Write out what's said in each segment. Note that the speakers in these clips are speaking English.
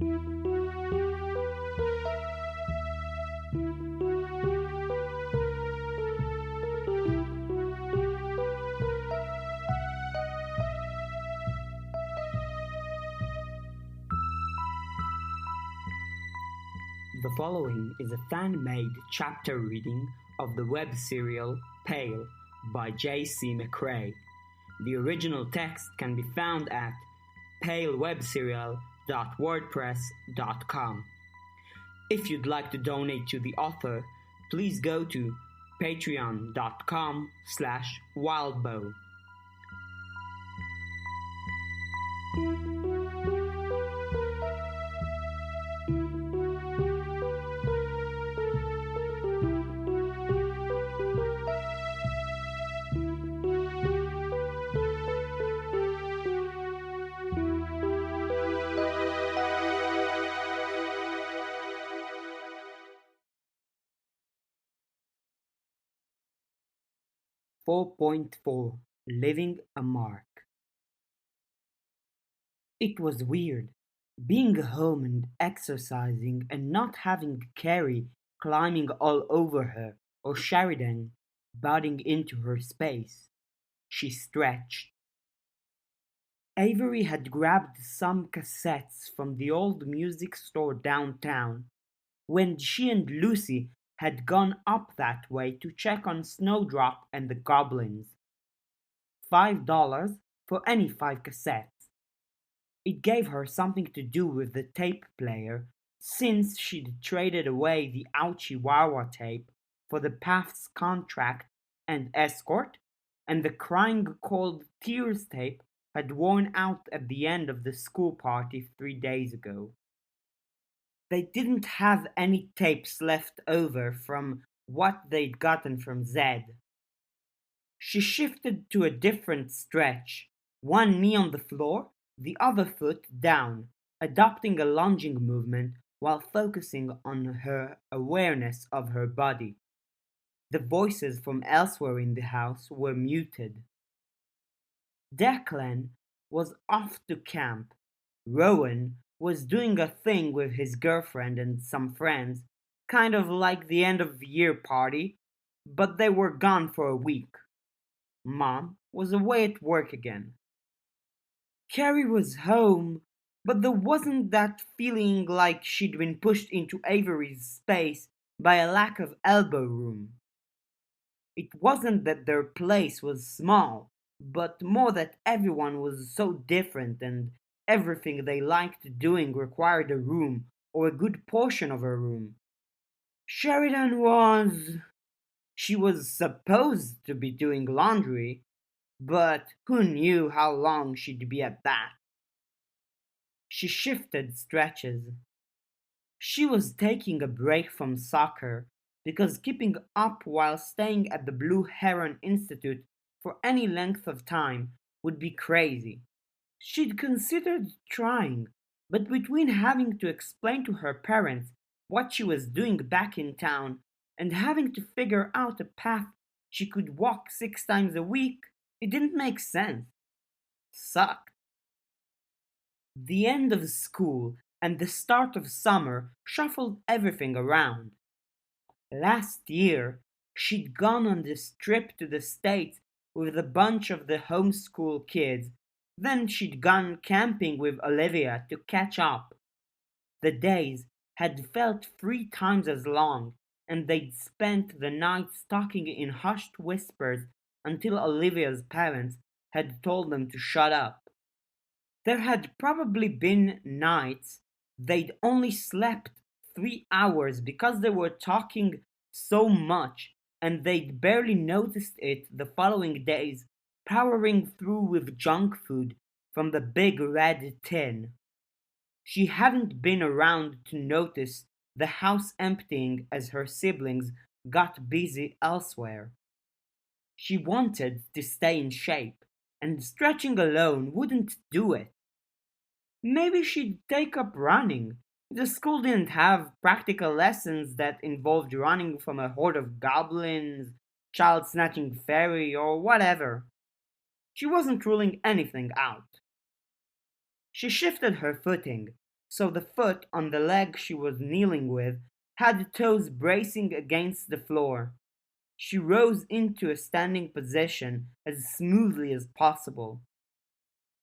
The following is a fan-made chapter reading of the web serial Pale by J.C. McCrae. The original text can be found at palewebserial.wordpress.com. If you'd like to donate to the author, please go to patreon.com/wildbow. Leaving a mark. It was weird, being home and exercising and not having Carrie climbing all over her or Sheridan butting into her space. She stretched. Avery had grabbed some cassettes from the old music store downtown when she and Lucy had gone up that way to check on Snowdrop and the Goblins. $5 for any 5 cassettes. It gave her something to do with the tape player, since she'd traded away the Ouchie Wawa tape for the Paths Contract and Escort, and the Crying Cold Tears tape had worn out at the end of the school party 3 days ago. They didn't have any tapes left over from what they'd gotten from Zed. She shifted to a different stretch, one knee on the floor, the other foot down, adopting a lunging movement while focusing on her awareness of her body. The voices from elsewhere in the house were muted. Declan was off to camp. Rowan was doing a thing with his girlfriend and some friends, kind of like the end of the year party, but they were gone for a week. Mom was away at work again. Carrie was home, but there wasn't that feeling like she'd been pushed into Avery's space by a lack of elbow room. It wasn't that their place was small, but more that everyone was so different and everything they liked doing required a room or a good portion of a room. Sheridan she was supposed to be doing laundry, but who knew how long she'd be at that? She shifted stretches. She was taking a break from soccer because keeping up while staying at the Blue Heron Institute for any length of time would be crazy. She'd considered trying, but between having to explain to her parents what she was doing back in town and having to figure out a path she could walk 6 times a week, it didn't make sense. Sucked. The end of school and the start of summer shuffled everything around. Last year, she'd gone on this trip to the States with a bunch of the homeschool kids. Then she'd gone camping with Olivia to catch up. The days had felt 3 times as long, and they'd spent the nights talking in hushed whispers until Olivia's parents had told them to shut up. There had probably been nights they'd only slept 3 hours because they were talking so much, and they'd barely noticed it the following days, powering through with junk food from the big red tin. She hadn't been around to notice the house emptying as her siblings got busy elsewhere. She wanted to stay in shape, and stretching alone wouldn't do it. Maybe she'd take up running. The school didn't have practical lessons that involved running from a horde of goblins, child-snatching fairy, or whatever. She wasn't ruling anything out. She shifted her footing, so the foot on the leg she was kneeling with had the toes bracing against the floor. She rose into a standing position as smoothly as possible.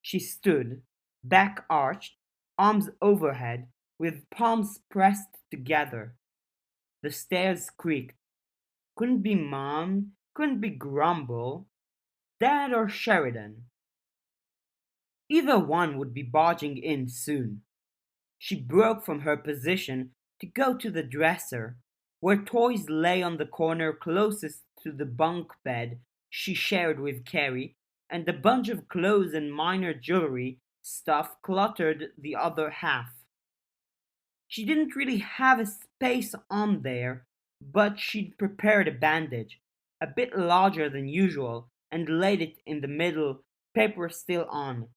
She stood, back arched, arms overhead, with palms pressed together. The stairs creaked. Couldn't be Mom, couldn't be Grumble, Dad or Sheridan. Either one would be barging in soon. She broke from her position to go to the dresser, where toys lay on the corner closest to the bunk bed she shared with Carrie, and a bunch of clothes and minor jewelry stuff cluttered the other half. She didn't really have a space on there, but she'd prepared a bandage, a bit larger than usual, and laid it in the middle, paper still on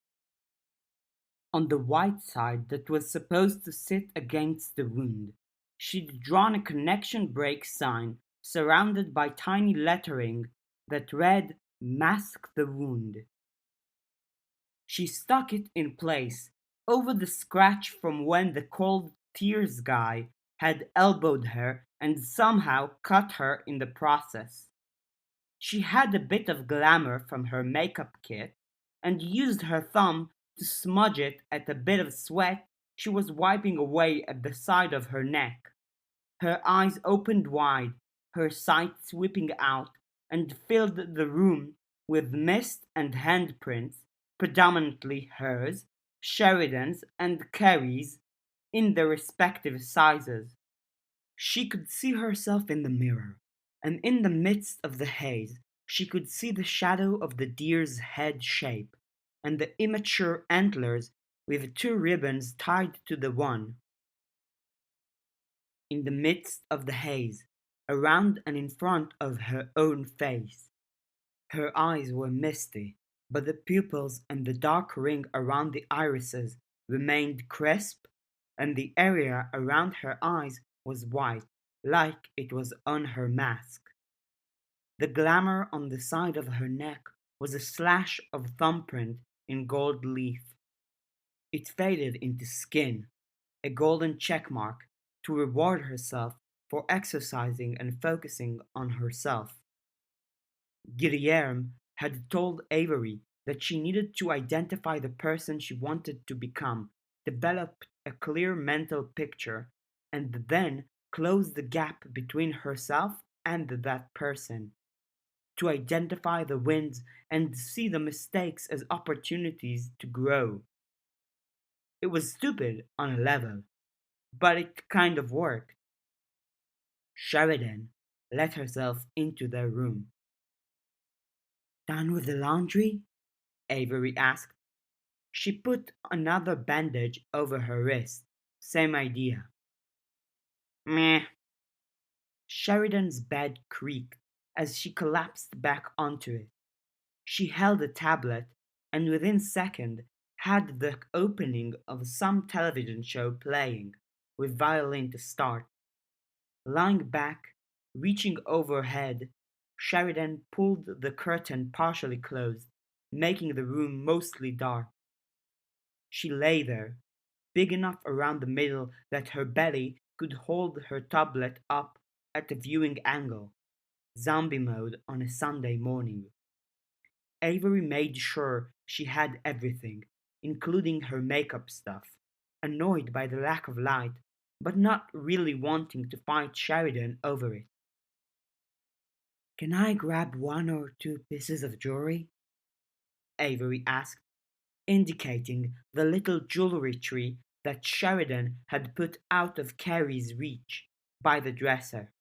the white side that was supposed to sit against the wound. She'd drawn a connection break sign surrounded by tiny lettering that read, "Mask the wound." She stuck it in place, over the scratch from when the cold tears guy had elbowed her and somehow cut her in the process. She had a bit of glamour from her makeup kit and used her thumb to smudge it at a bit of sweat she was wiping away at the side of her neck. Her eyes opened wide, her sight sweeping out, and filled the room with mist and handprints, predominantly hers, Sheridan's, and Carrie's, in their respective sizes. She could see herself in the mirror, and in the midst of the haze, she could see the shadow of the deer's head shape, and the immature antlers with two ribbons tied to the one. In the midst of the haze, around and in front of her own face. Her eyes were misty, but the pupils and the dark ring around the irises remained crisp, and the area around her eyes was white, like it was on her mask. The glamour on the side of her neck was a slash of thumbprint in gold leaf. It faded into skin, a golden checkmark to reward herself for exercising and focusing on herself. Guillerme had told Avery that she needed to identify the person she wanted to become, develop a clear mental picture, and then close the gap between herself and that person. To identify the wins and see the mistakes as opportunities to grow. It was stupid on a level, but it kind of worked. Sheridan let herself into their room. "Done with the laundry?" Avery asked. She put another bandage over her wrist. Same idea. Meh. Sheridan's bed creaked as she collapsed back onto it. She held a tablet and within seconds had the opening of some television show playing, with violin to start. Lying back, reaching overhead, Sheridan pulled the curtain partially closed, making the room mostly dark. She lay there, big enough around the middle that her belly could hold her tablet up at a viewing angle, zombie mode on a Sunday morning. Avery made sure she had everything, including her makeup stuff, annoyed by the lack of light, but not really wanting to fight Sheridan over it. "Can I grab one or two pieces of jewelry?" Avery asked, indicating the little jewelry tree that Sheridan had put out of Carrie's reach by the dresser.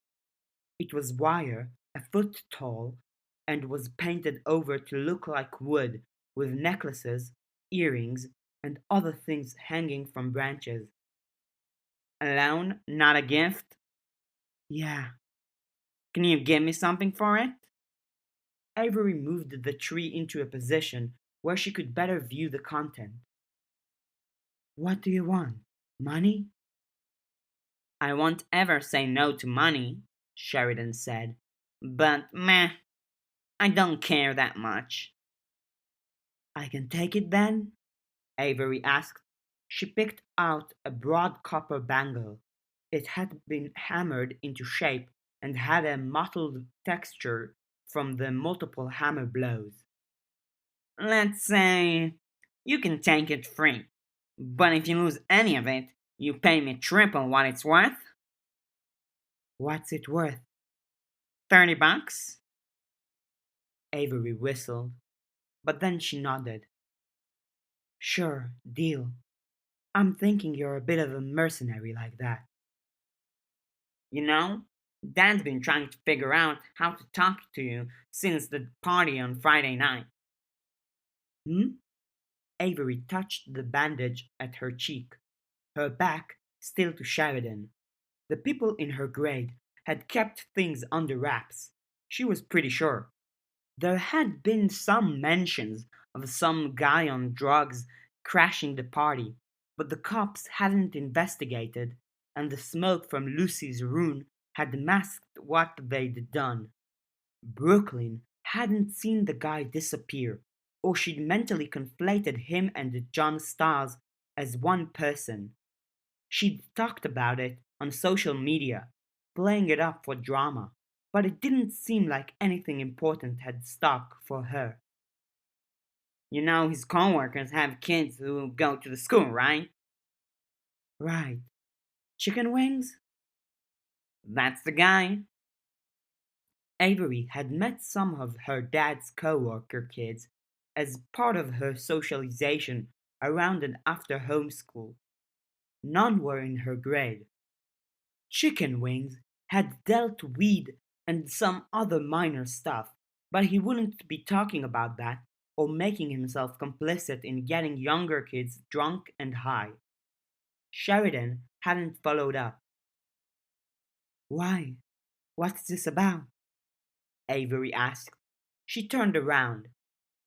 It was wire, a foot tall, and was painted over to look like wood, with necklaces, earrings, and other things hanging from branches. "A loan, not a gift?" "Yeah." "Can you give me something for it?" Avery moved the tree into a position where she could better view the content. "What do you want? Money?" "I won't ever say no to money," Sheridan said, "but meh, I don't care that much." "I can take it then?" Avery asked. She picked out a broad copper bangle. It had been hammered into shape and had a mottled texture from the multiple hammer blows. Let's say you can take it free, but if you lose any of it, you pay me triple what it's worth. What's it worth? $30? Avery whistled, but then she nodded. Sure, deal. I'm thinking you're a bit of a mercenary like that. You know, Dad's been trying to figure out how to talk to you since the party on Friday night. Hmm? Avery touched the bandage at her cheek, her back still to Sheridan. The people in her grade had kept things under wraps. She was pretty sure. There had been some mentions of some guy on drugs crashing the party, but the cops hadn't investigated, and the smoke from Lucy's room had masked what they'd done. Brooklyn hadn't seen the guy disappear, or she'd mentally conflated him and John Stiles as one person. She'd talked about it on social media, playing it up for drama, but it didn't seem like anything important had stuck for her. You know, his coworkers have kids who go to the school, right? Right. Chicken wings? That's the guy. Avery had met some of her dad's coworker kids as part of her socialization around and after homeschool. None were in her grade. Chicken Wings had dealt weed and some other minor stuff, but he wouldn't be talking about that or making himself complicit in getting younger kids drunk and high. Sheridan hadn't followed up. Why? What's this about? Avery asked. She turned around.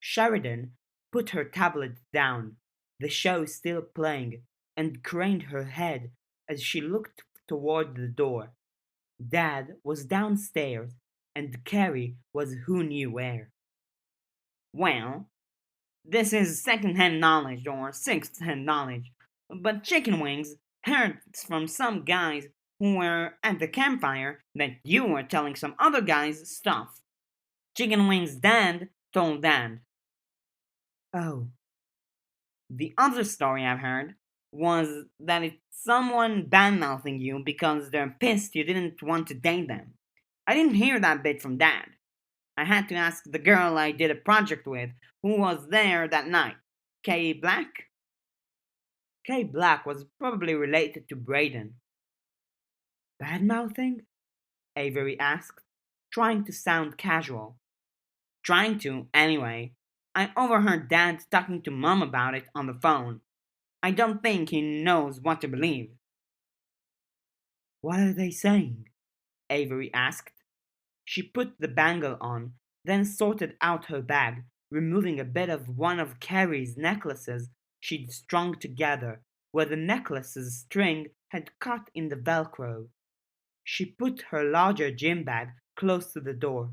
Sheridan put her tablet down, the show still playing, and craned her head as she looked toward the door. Dad was downstairs, and Carrie was who knew where. Well, this is second-hand knowledge or sixth-hand knowledge, but Chicken Wings heard from some guys who were at the campfire that you were telling some other guys stuff. Chicken Wings' dad told Dad. Oh. The other story I've heard was that it's someone bad-mouthing you because they're pissed you didn't want to date them. I didn't hear that bit from Dad. I had to ask the girl I did a project with who was there that night. Kay Black? Kay Black was probably related to Braden. Bad-mouthing? Avery asked, trying to sound casual. Trying to, anyway. I overheard Dad talking to Mom about it on the phone. I don't think he knows what to believe. What are they saying? Avery asked. She put the bangle on, then sorted out her bag, removing a bit of one of Carrie's necklaces she'd strung together, where the necklace's string had caught in the velcro. She put her larger gym bag close to the door.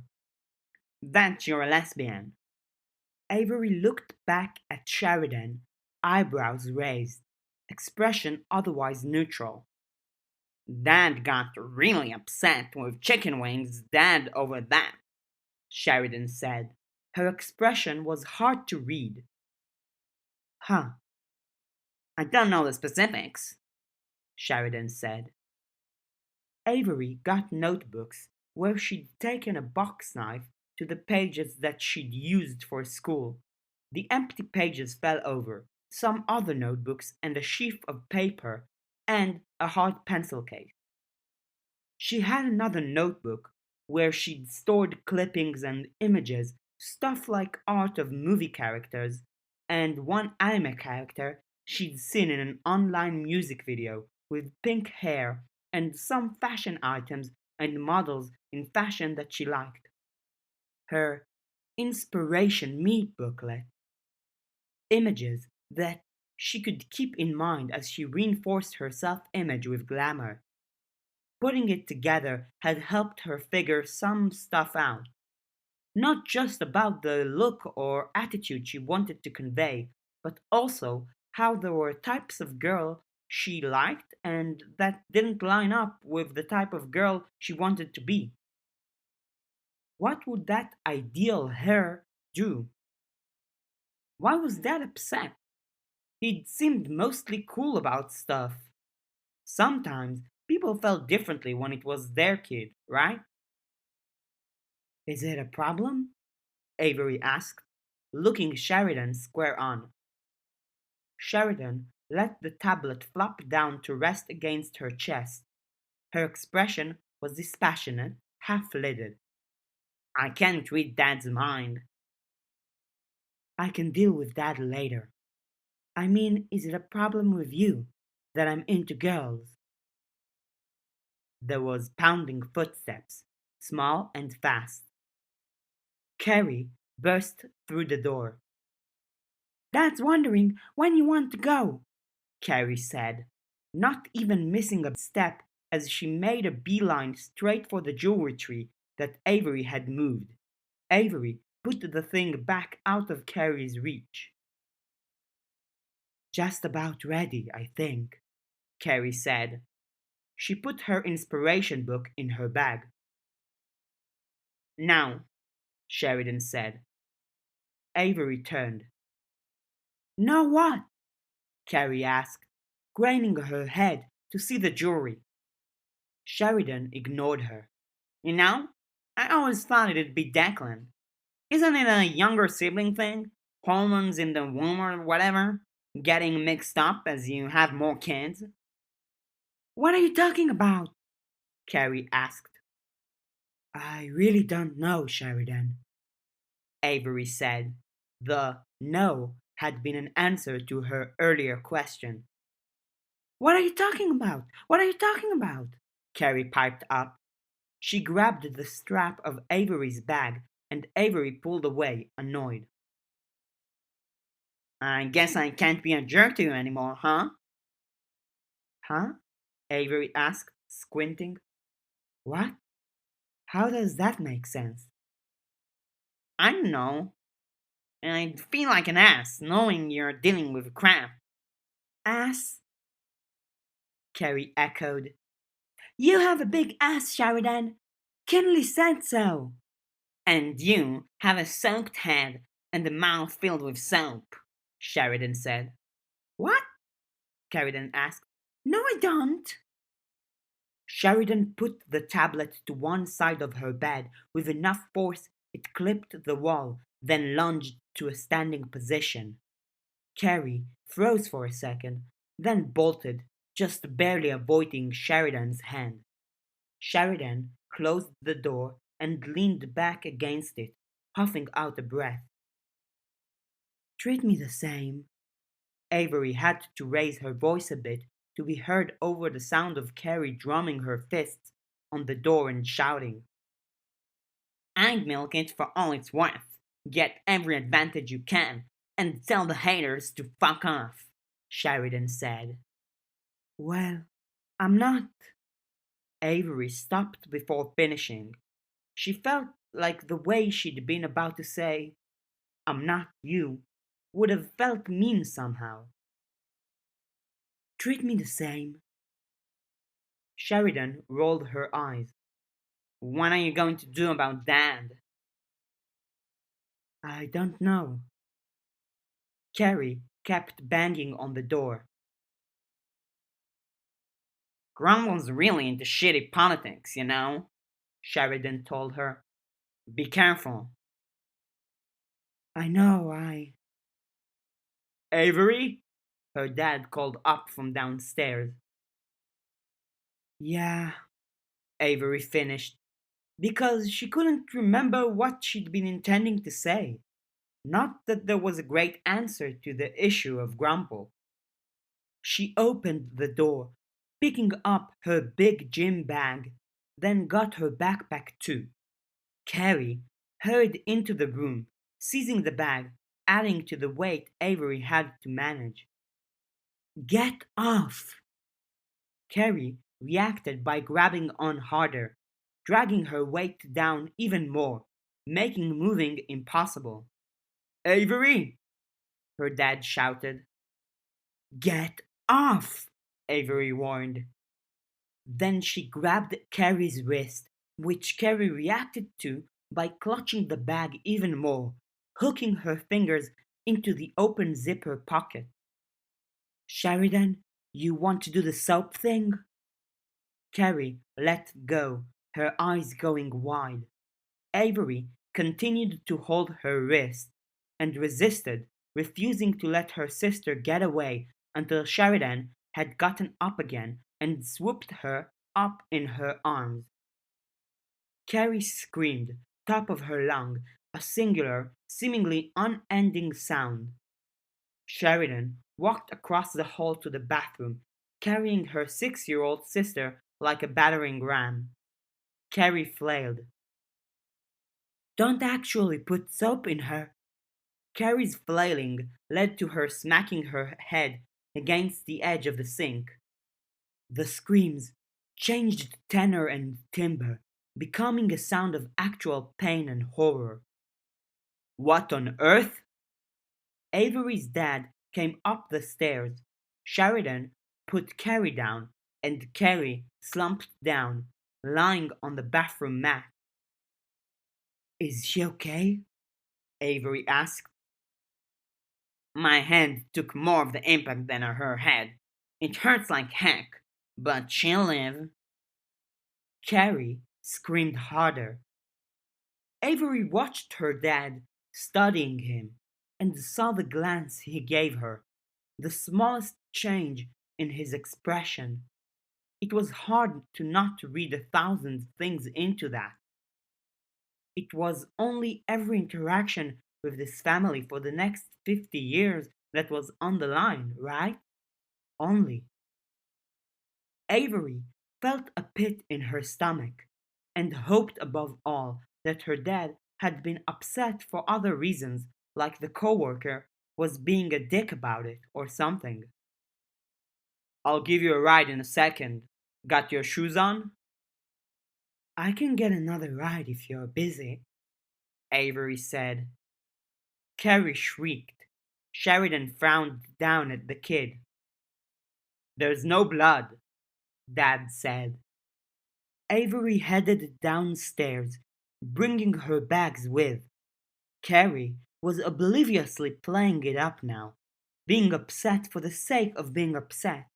That you're a lesbian. Avery looked back at Sheridan, eyebrows raised, expression otherwise neutral. Dad got really upset with Chicken Wings' dad over that, Sheridan said. Her expression was hard to read. Huh. I don't know the specifics, Sheridan said. Avery got notebooks where she'd taken a box knife to the pages that she'd used for school. The empty pages fell over, some other notebooks and a sheaf of paper, and a hard pencil case. She had another notebook where she'd stored clippings and images, stuff like art of movie characters, and one anime character she'd seen in an online music video with pink hair, and some fashion items and models in fashion that she liked. Her Inspiration Me booklet. Images that she could keep in mind as she reinforced her self image with glamour. Putting it together had helped her figure some stuff out. Not just about the look or attitude she wanted to convey, but also how there were types of girl she liked and that didn't line up with the type of girl she wanted to be. What would that ideal her do? Why was Dad upset? He'd seemed mostly cool about stuff. Sometimes people felt differently when it was their kid, right? Is it a problem? Avery asked, looking Sheridan square on. Sheridan let the tablet flop down to rest against her chest. Her expression was dispassionate, half-lidded. I can't read Dad's mind. I can deal with that later. I mean, is it a problem with you that I'm into girls? There was pounding footsteps, small and fast. Carrie burst through the door. Dad's wondering when you want to go, Carrie said, not even missing a step as she made a beeline straight for the jewelry tree that Avery had moved. Avery put the thing back out of Carrie's reach. Just about ready, I think, Carrie said. She put her inspiration book in her bag. Now, Sheridan said. Avery turned. Now what? Carrie asked, craning her head to see the jewelry. Sheridan ignored her. You know, I always thought it'd be Declan. Isn't it a younger sibling thing? Hormones in the womb or whatever? Getting mixed up as you have more kids? What are you talking about? Carrie asked. I really don't know, Sheridan, Avery said. The no had been an answer to her earlier question. What are you talking about? What are you talking about? Carrie piped up. She grabbed the strap of Avery's bag and Avery pulled away, annoyed. I guess I can't be a jerk to you anymore, huh? Huh? Avery asked, squinting. What? How does that make sense? I don't know. And I feel like an ass knowing you're dealing with crap. Ass? Carrie echoed. You have a big ass, Sheridan. Kinley said so. And you have a soaked head and a mouth filled with soap, Sheridan said. What? Sheridan asked. No, I don't. Sheridan put the tablet to one side of her bed with enough force it clipped the wall, then lunged to a standing position. Carrie froze for a second, then bolted, just barely avoiding Sheridan's hand. Sheridan closed the door and leaned back against it, puffing out a breath. Treat me the same. Avery had to raise her voice a bit to be heard over the sound of Carrie drumming her fists on the door and shouting. I'd milk it for all it's worth, get every advantage you can, and tell the haters to fuck off, Sheridan said. Well, I'm not. Avery stopped before finishing. She felt like the way she'd been about to say, I'm not you, would have felt mean somehow. Treat me the same. Sheridan rolled her eyes. What are you going to do about Dad? I don't know. Carrie kept banging on the door. Grumble's really into shitty politics, you know, Sheridan told her. Be careful. I know, Avery? Her dad called up from downstairs. Yeah, Avery finished, because she couldn't remember what she'd been intending to say. Not that there was a great answer to the issue of Grumble. She opened the door, picking up her big gym bag, then got her backpack too. Carrie hurried into the room, seizing the bag, adding to the weight Avery had to manage. Get off! Carrie reacted by grabbing on harder, dragging her weight down even more, making moving impossible. Avery! Her dad shouted. Get off! Avery warned. Then she grabbed Carrie's wrist, which Carrie reacted to by clutching the bag even more, hooking her fingers into the open zipper pocket. Sheridan, you want to do the soap thing? Carrie let go, her eyes going wide. Avery continued to hold her wrist and resisted, refusing to let her sister get away until Sheridan had gotten up again and swooped her up in her arms. Carrie screamed, top of her lung, a singular, seemingly unending sound. Sheridan walked across the hall to the bathroom, carrying her 6-year-old sister like a battering ram. Carrie flailed. Don't actually put soap in her. Carrie's flailing led to her smacking her head against the edge of the sink. The screams changed tenor and timbre, becoming a sound of actual pain and horror. What on earth? Avery's dad came up the stairs. Sheridan put Carrie down, and Carrie slumped down, lying on the bathroom mat. Is she okay? Avery asked. My hand took more of the impact than her head. It hurts like heck, but she'll live. Carrie screamed harder. Avery watched her dad, studying him, and saw the glance he gave her, the smallest change in his expression. It was hard to not read 1,000 things into that. It was only every interaction with this family for the next 50 years that was on the line, right? Only. Avery felt a pit in her stomach and hoped above all that her dad had been upset for other reasons, like the coworker was being a dick about it or something. I'll give you a ride in a second. Got your shoes on? I can get another ride if you're busy, Avery said. Carrie shrieked. Sheridan frowned down at the kid. There's no blood, Dad said. Avery headed downstairs, bringing her bags with. Carrie was obliviously playing it up now, being upset for the sake of being upset.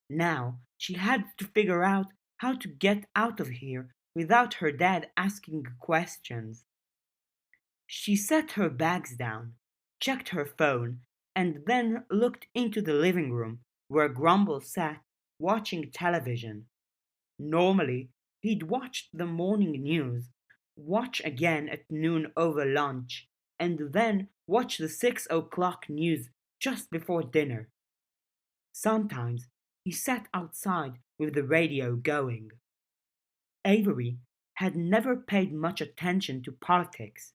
Now she had to figure out how to get out of here without her dad asking questions. She set her bags down, checked her phone, and then looked into the living room where Grumble sat watching television. Normally, he'd watch the morning news, watch again at noon over lunch, and then watch the 6 o'clock news just before dinner. Sometimes he sat outside with the radio going. Avery had never paid much attention to politics.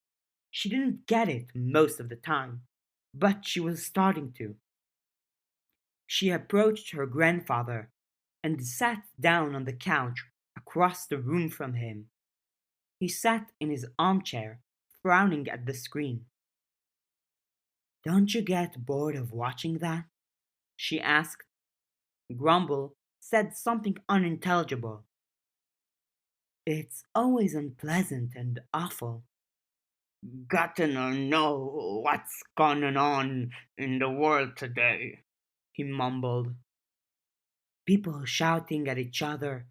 She didn't get it most of the time, but she was starting to. She approached her grandfather and sat down on the couch across the room from him. He sat in his armchair, frowning at the screen. Don't you get bored of watching that? She asked. Grumble said something unintelligible. It's always unpleasant and awful. Gotta know what's going on in the world today, he mumbled. People shouting at each other,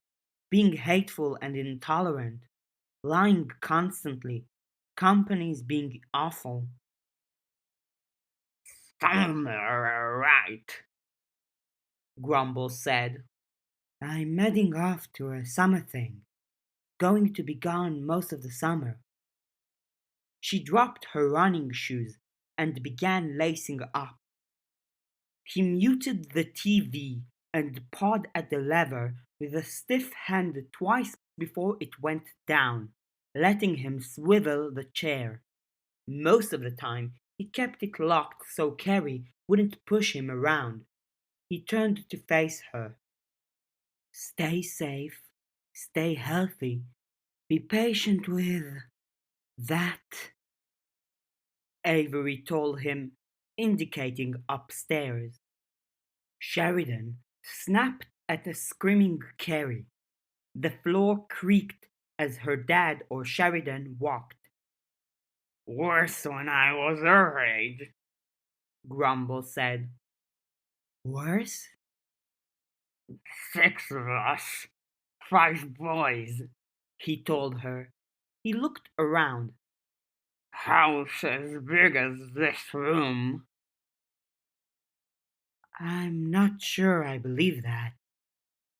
being hateful and intolerant, lying constantly, companies being awful. Summer, right, Grumble said. I'm heading off to a summer thing, going to be gone most of the summer. She dropped her running shoes and began lacing up. He muted the TV and pawed at the lever with a stiff hand twice before it went down, letting him swivel the chair. Most of the time, he kept it locked so Carrie wouldn't push him around. He turned to face her. Stay safe, stay healthy, be patient with that, Avery told him, indicating upstairs. Sheridan snapped at a screaming Carrie. The floor creaked as her dad or Sheridan walked. Worse when I was her age, Grumble said. Worse? 6 of us. 5 boys, he told her. He looked around. House as big as this room. I'm not sure I believe that,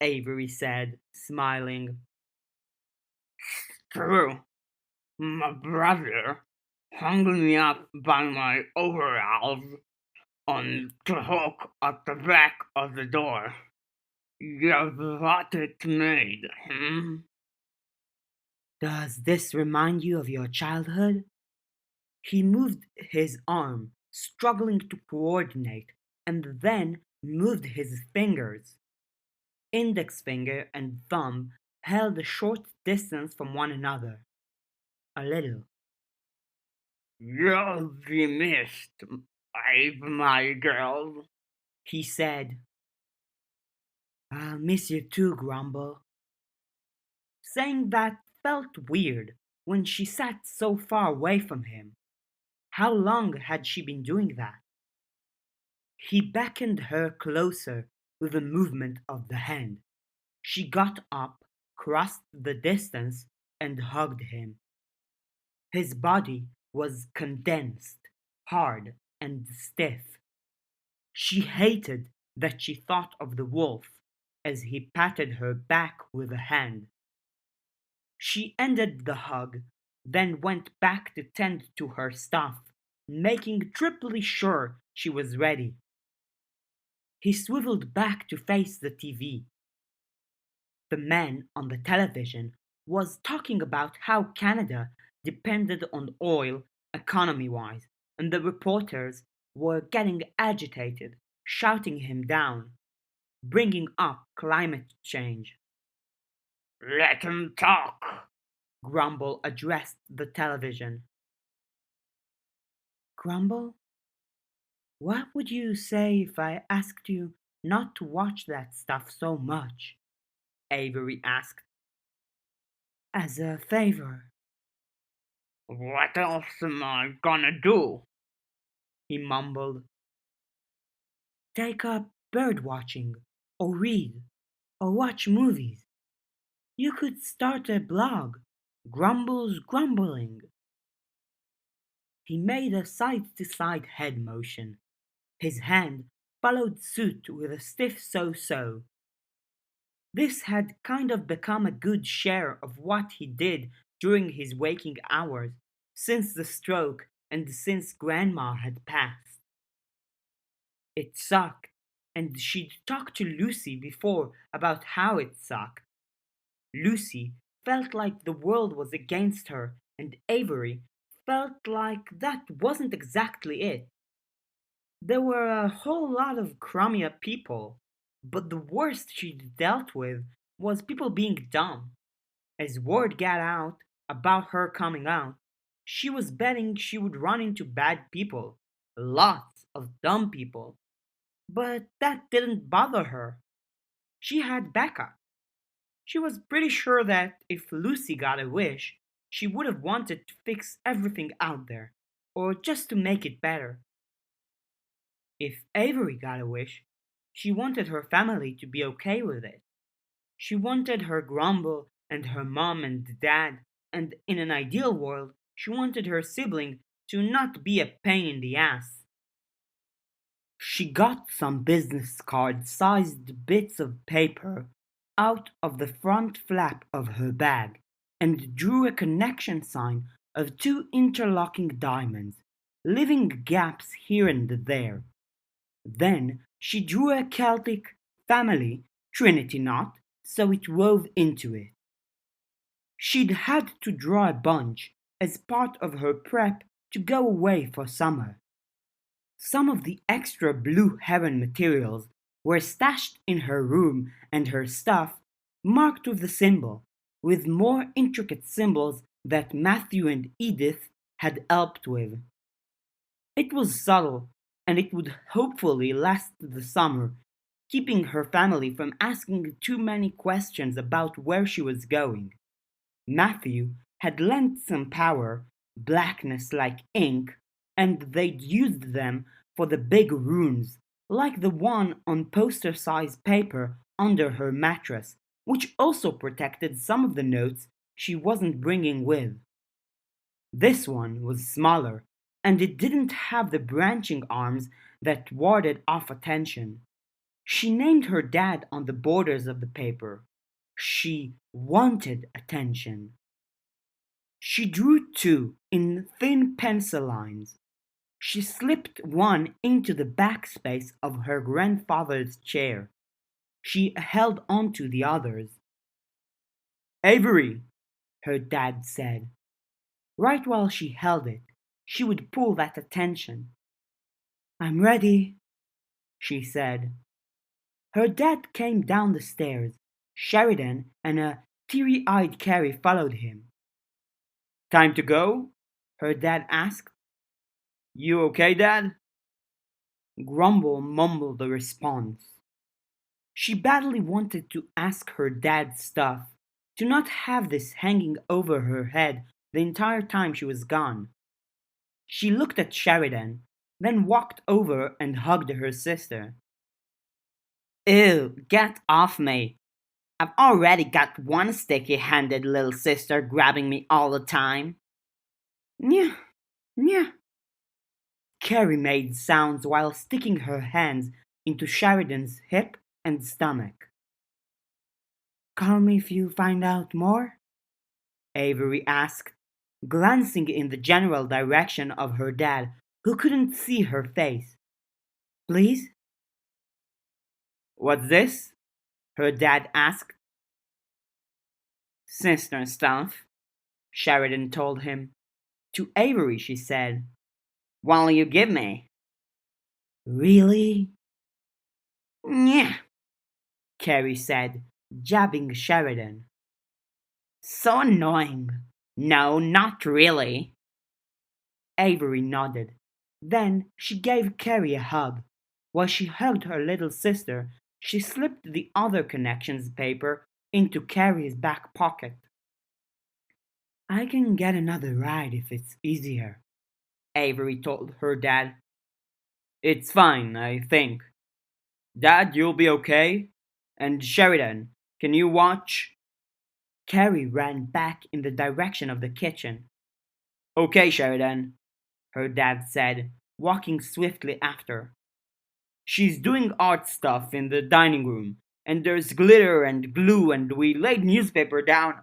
Avery said, smiling. True. My brother hung me up by my overalls on the hook at the back of the door. You've got it made, hmm? Does this remind you of your childhood? He moved his arm, struggling to coordinate, and then moved his fingers. Index finger and thumb held a short distance from one another. A little. You'll be missed, my girl, he said. I'll miss you too, Grumble. Saying that felt weird when she sat so far away from him. How long had she been doing that? He beckoned her closer with a movement of the hand. She got up, crossed the distance, and hugged him. His body was condensed, hard, and stiff. She hated that she thought of the wolf as he patted her back with a hand. She ended the hug, then went back to tend to her stuff, making triply sure she was ready. He swiveled back to face the TV. The man on the television was talking about how Canada depended on oil economy wise, and the reporters were getting agitated, shouting him down, bringing up climate change. Let him talk, Grumble addressed the television. Grumble? What would you say if I asked you not to watch that stuff so much? Avery asked. As a favor. What else am I gonna do? He mumbled. Take up bird watching, or read, or watch movies. You could start a blog, Grumble's Grumbling. He made a side-to-side head motion. His hand followed suit with a stiff so-so. This had kind of become a good share of what he did during his waking hours, since the stroke and since Grandma had passed. It sucked, and she'd talked to Lucy before about how it sucked. Lucy felt like the world was against her, and Avery felt like that wasn't exactly it. There were a whole lot of crummier people, but the worst she'd dealt with was people being dumb. As word got out about her coming out, she was betting she would run into bad people, lots of dumb people. But that didn't bother her. She had backup. She was pretty sure that if Lucy got a wish, she would have wanted to fix everything out there, or just to make it better. If Avery got a wish, she wanted her family to be okay with it. She wanted her Grumble and her mom and dad, and in an ideal world, she wanted her sibling to not be a pain in the ass. She got some business card sized bits of paper out of the front flap of her bag and drew a connection sign of two interlocking diamonds, leaving gaps here and there. Then she drew a Celtic family Trinity knot so it wove into it. She'd had to draw a bunch as part of her prep to go away for summer. Some of the extra blue heron materials were stashed in her room and her stuff marked with the symbol, with more intricate symbols that Matthew and Edith had helped with. It was subtle, and it would hopefully last the summer keeping her family from asking too many questions about where she was going. Matthew had lent some power, blackness like ink, and they'd used them for the big runes, like the one on poster sized paper under her mattress, which also protected some of the notes she wasn't bringing with. This one was smaller, and it didn't have the branching arms that warded off attention. She named her dad on the borders of the paper. She wanted attention. She drew two in thin pencil lines. She slipped one into the backspace of her grandfather's chair. She held onto the others. Avery, her dad said. Right while she held it, she would pull that attention. I'm ready, she said. Her dad came down the stairs. Sheridan and a teary-eyed Carrie followed him. Time to go? Her dad asked. You okay, Dad? Grumble mumbled a response. She badly wanted to ask her dad stuff, to not have this hanging over her head the entire time she was gone. She looked at Sheridan, then walked over and hugged her sister. Ew, get off me. I've already got one sticky-handed little sister grabbing me all the time. Nya, nya. Carrie made sounds while sticking her hands into Sheridan's hip and stomach. Call me if you find out more? Avery asked, glancing in the general direction of her dad, who couldn't see her face. Please? What's this? Her dad asked. Sister stuff, Sheridan told him. To Avery, she said, What'll you give me? Really? Yeah, Carrie said, jabbing Sheridan. So annoying. No, not really. Avery nodded. Then she gave Carrie a hug. While she hugged her little sister, she slipped the other connections paper into Carrie's back pocket. I can get another ride if it's easier, Avery told her dad. It's fine, I think. Dad, you'll be okay? And Sheridan, can you watch? Carrie ran back in the direction of the kitchen. Okay, Sheridan, her dad said, walking swiftly after. She's doing art stuff in the dining room, and there's glitter and glue, and we laid newspaper down.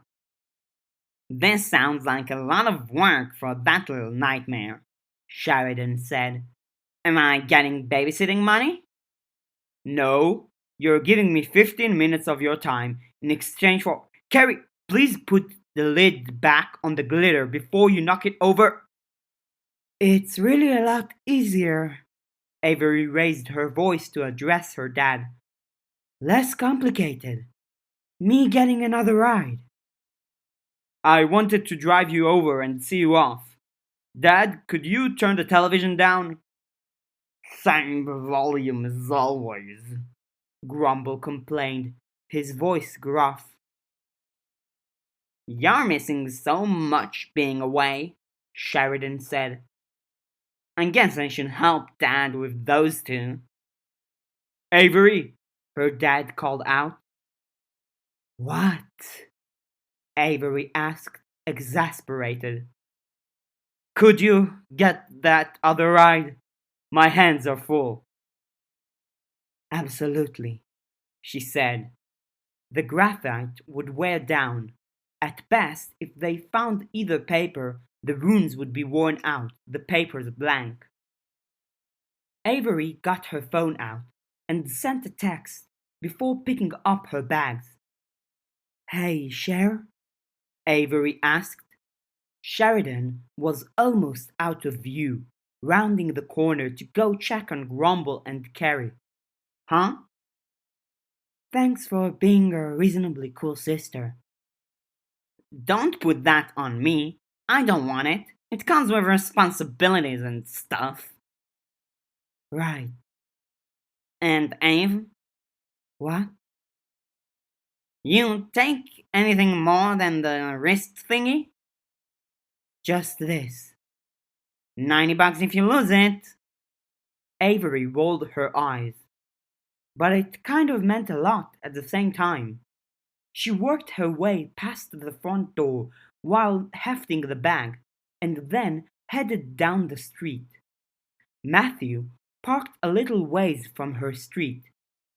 This sounds like a lot of work for that little nightmare, Sheridan said. Am I getting babysitting money? No, you're giving me 15 minutes of your time in exchange for... Carrie, please put the lid back on the glitter before you knock it over. It's really a lot easier. Avery raised her voice to address her dad. Less complicated. Me getting another ride. I wanted to drive you over and see you off. Dad, could you turn the television down? Same volume as always, Grumble complained, his voice gruff. You're missing so much being away, Sheridan said. I guess I should help Dad with those two. Avery, her dad called out. What? Avery asked, exasperated. Could you get that other ride? My hands are full. Absolutely, she said. The graphite would wear down. At best, if they found either paper, the runes would be worn out, the papers blank. Avery got her phone out and sent a text before picking up her bags. Hey, Cher? Avery asked. Sheridan was almost out of view, rounding the corner to go check on Grumble and Carrie. Huh? Thanks for being a reasonably cool sister. Don't put that on me. I don't want it. It comes with responsibilities and stuff. Right. And Ave? What? You take anything more than the wrist thingy? Just this. $90 if you lose it. Avery rolled her eyes, but it kind of meant a lot at the same time. She worked her way past the front door while hefting the bag, and then headed down the street. Matthew parked a little ways from her street.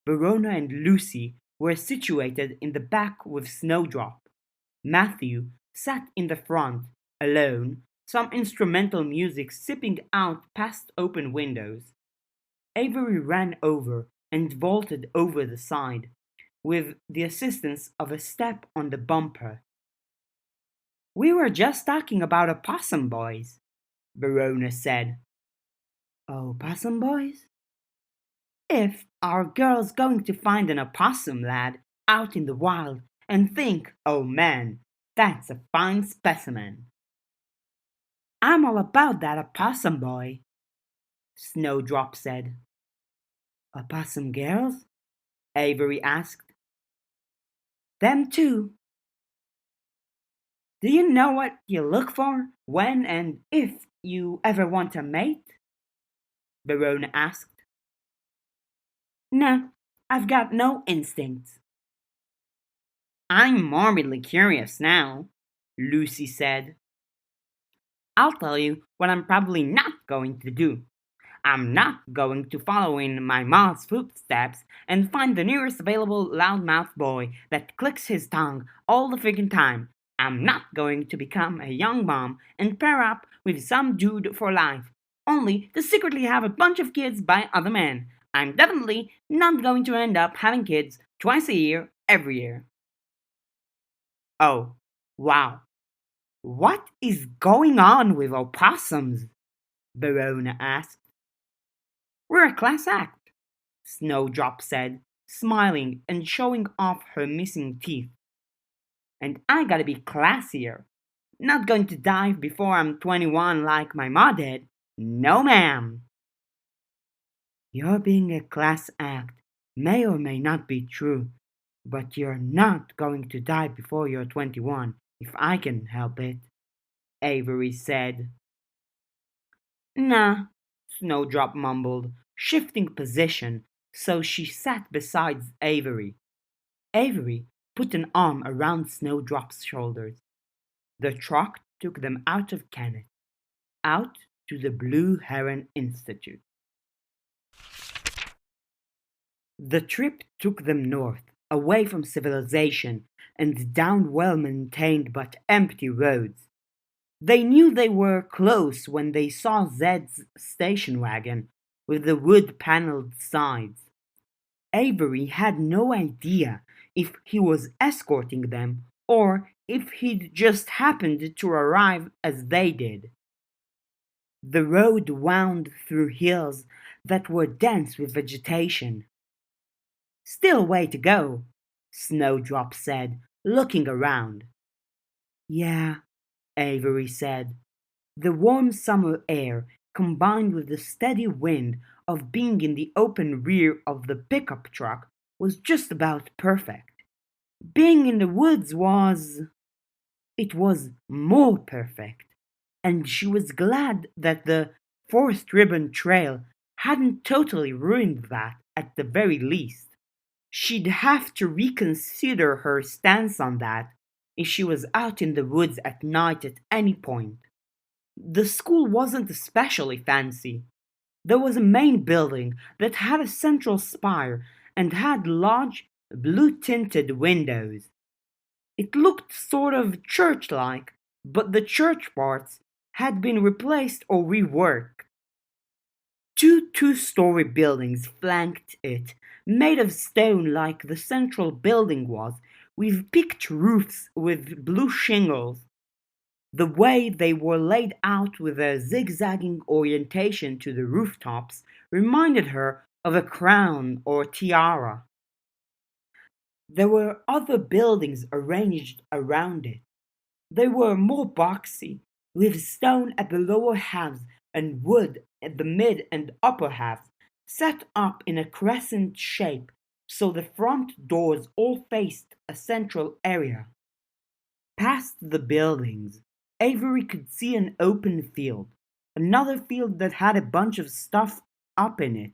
Verona and Lucy were situated in the back with Snowdrop. Matthew sat in the front, alone, some instrumental music sipping out past open windows. Avery ran over and vaulted over the side, with the assistance of a step on the bumper. We were just talking about opossum boys, Verona said. Opossum boys? If our girl's going to find an opossum lad out in the wild and think, oh man, that's a fine specimen. I'm all about that opossum boy, Snowdrop said. Opossum girls? Avery asked. Them too. Do you know what you look for when and if you ever want a mate? Verona asked. No, I've got no instincts. I'm morbidly curious now, Lucy said. I'll tell you what I'm probably not going to do. I'm not going to follow in my mom's footsteps and find the nearest available loudmouth boy that clicks his tongue all the freaking time. I'm not going to become a young mom and pair up with some dude for life, only to secretly have a bunch of kids by other men. I'm definitely not going to end up having kids twice a year, every year. Oh, wow. What is going on with opossums? Verona asked. We're a class act, Snowdrop said, smiling and showing off her missing teeth. And I gotta be classier. Not going to dive before I'm 21 like my ma did. No, ma'am. Your being a class act may or may not be true, but you're not going to die before you're 21 if I can help it, Avery said. Nah, Snowdrop mumbled, shifting position so she sat beside Avery. Avery put an arm around Snowdrop's shoulders. The truck took them out of Kennett, out to the Blue Heron Institute. The trip took them north, away from civilization, and down well-maintained but empty roads. They knew they were close when they saw Zed's station wagon with the wood-paneled sides. Avery had no idea if he was escorting them or if he'd just happened to arrive as they did. The road wound through hills that were dense with vegetation. Still a way to go, Snowdrop said, looking around. Yeah, Avery said. The warm summer air, combined with the steady wind of being in the open rear of the pickup truck, was just about perfect. Being in the woods it was more perfect, and she was glad that the Forest Ribbon Trail hadn't totally ruined that at the very least. She'd have to reconsider her stance on that if she was out in the woods at night at any point. The school wasn't especially fancy. There was a main building that had a central spire and had large, blue-tinted windows. It looked sort of church-like, but the church parts had been replaced or reworked. Two two-story buildings flanked it, made of stone like the central building was, with peaked roofs with blue shingles. The way they were laid out with a zigzagging orientation to the rooftops reminded her of a crown or tiara. There were other buildings arranged around it. They were more boxy, with stone at the lower halves and wood at the mid and upper halves, set up in a crescent shape so the front doors all faced a central area. Past the buildings, Avery could see an open field, another field that had a bunch of stuff up in it,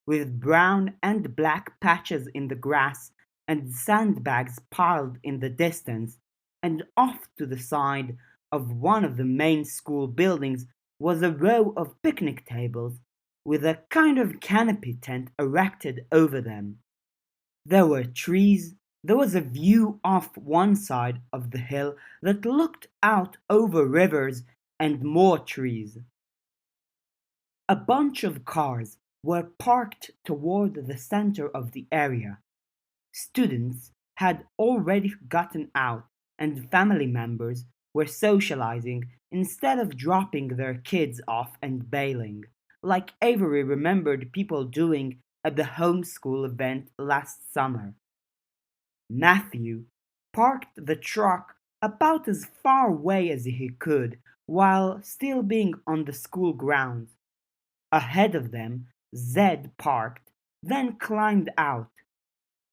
with brown and black patches in the grass and sandbags piled in the distance, and off to the side of one of the main school buildings was a row of picnic tables with a kind of canopy tent erected over them. There were trees. There was a view off one side of the hill that looked out over rivers and more trees. A bunch of cars were parked toward the center of the area. Students had already gotten out, and family members were socializing instead of dropping their kids off and bailing, like Avery remembered people doing at the homeschool event last summer. Matthew parked the truck about as far away as he could while still being on the school grounds. Ahead of them, Zed parked, then climbed out.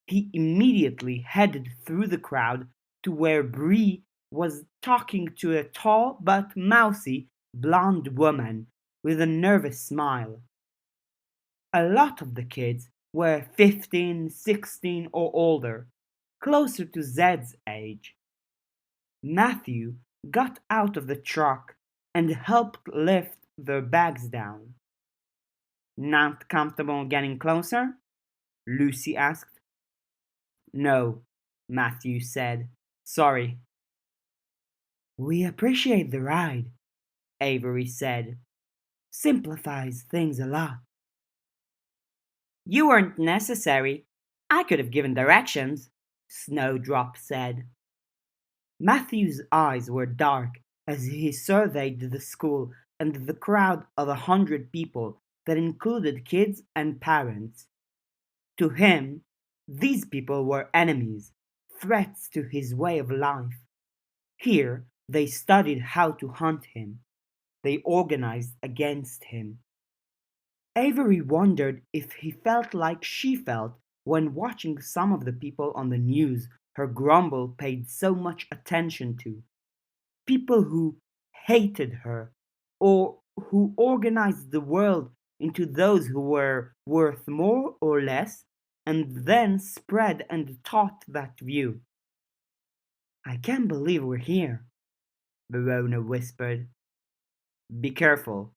He immediately headed through the crowd to where Bree was talking to a tall but mousy blonde woman with a nervous smile. A lot of the kids were 15, 16, or older, closer to Zed's age. Matthew got out of the truck and helped lift their bags down. Not comfortable getting closer? Lucy asked. No, Matthew said. Sorry. We appreciate the ride, Avery said. Simplifies things a lot. You weren't necessary. I could have given directions, Snowdrop said. Matthew's eyes were dark as he surveyed the school and the crowd of 100 people that included kids and parents. To him, these people were enemies, threats to his way of life. Here, they studied how to hunt him. They organized against him. Avery wondered if he felt like she felt when watching some of the people on the news her grumble paid so much attention to. People who hated her, or who organized the world into those who were worth more or less, and then spread and taught that view. I can't believe we're here, Verona whispered. Be careful,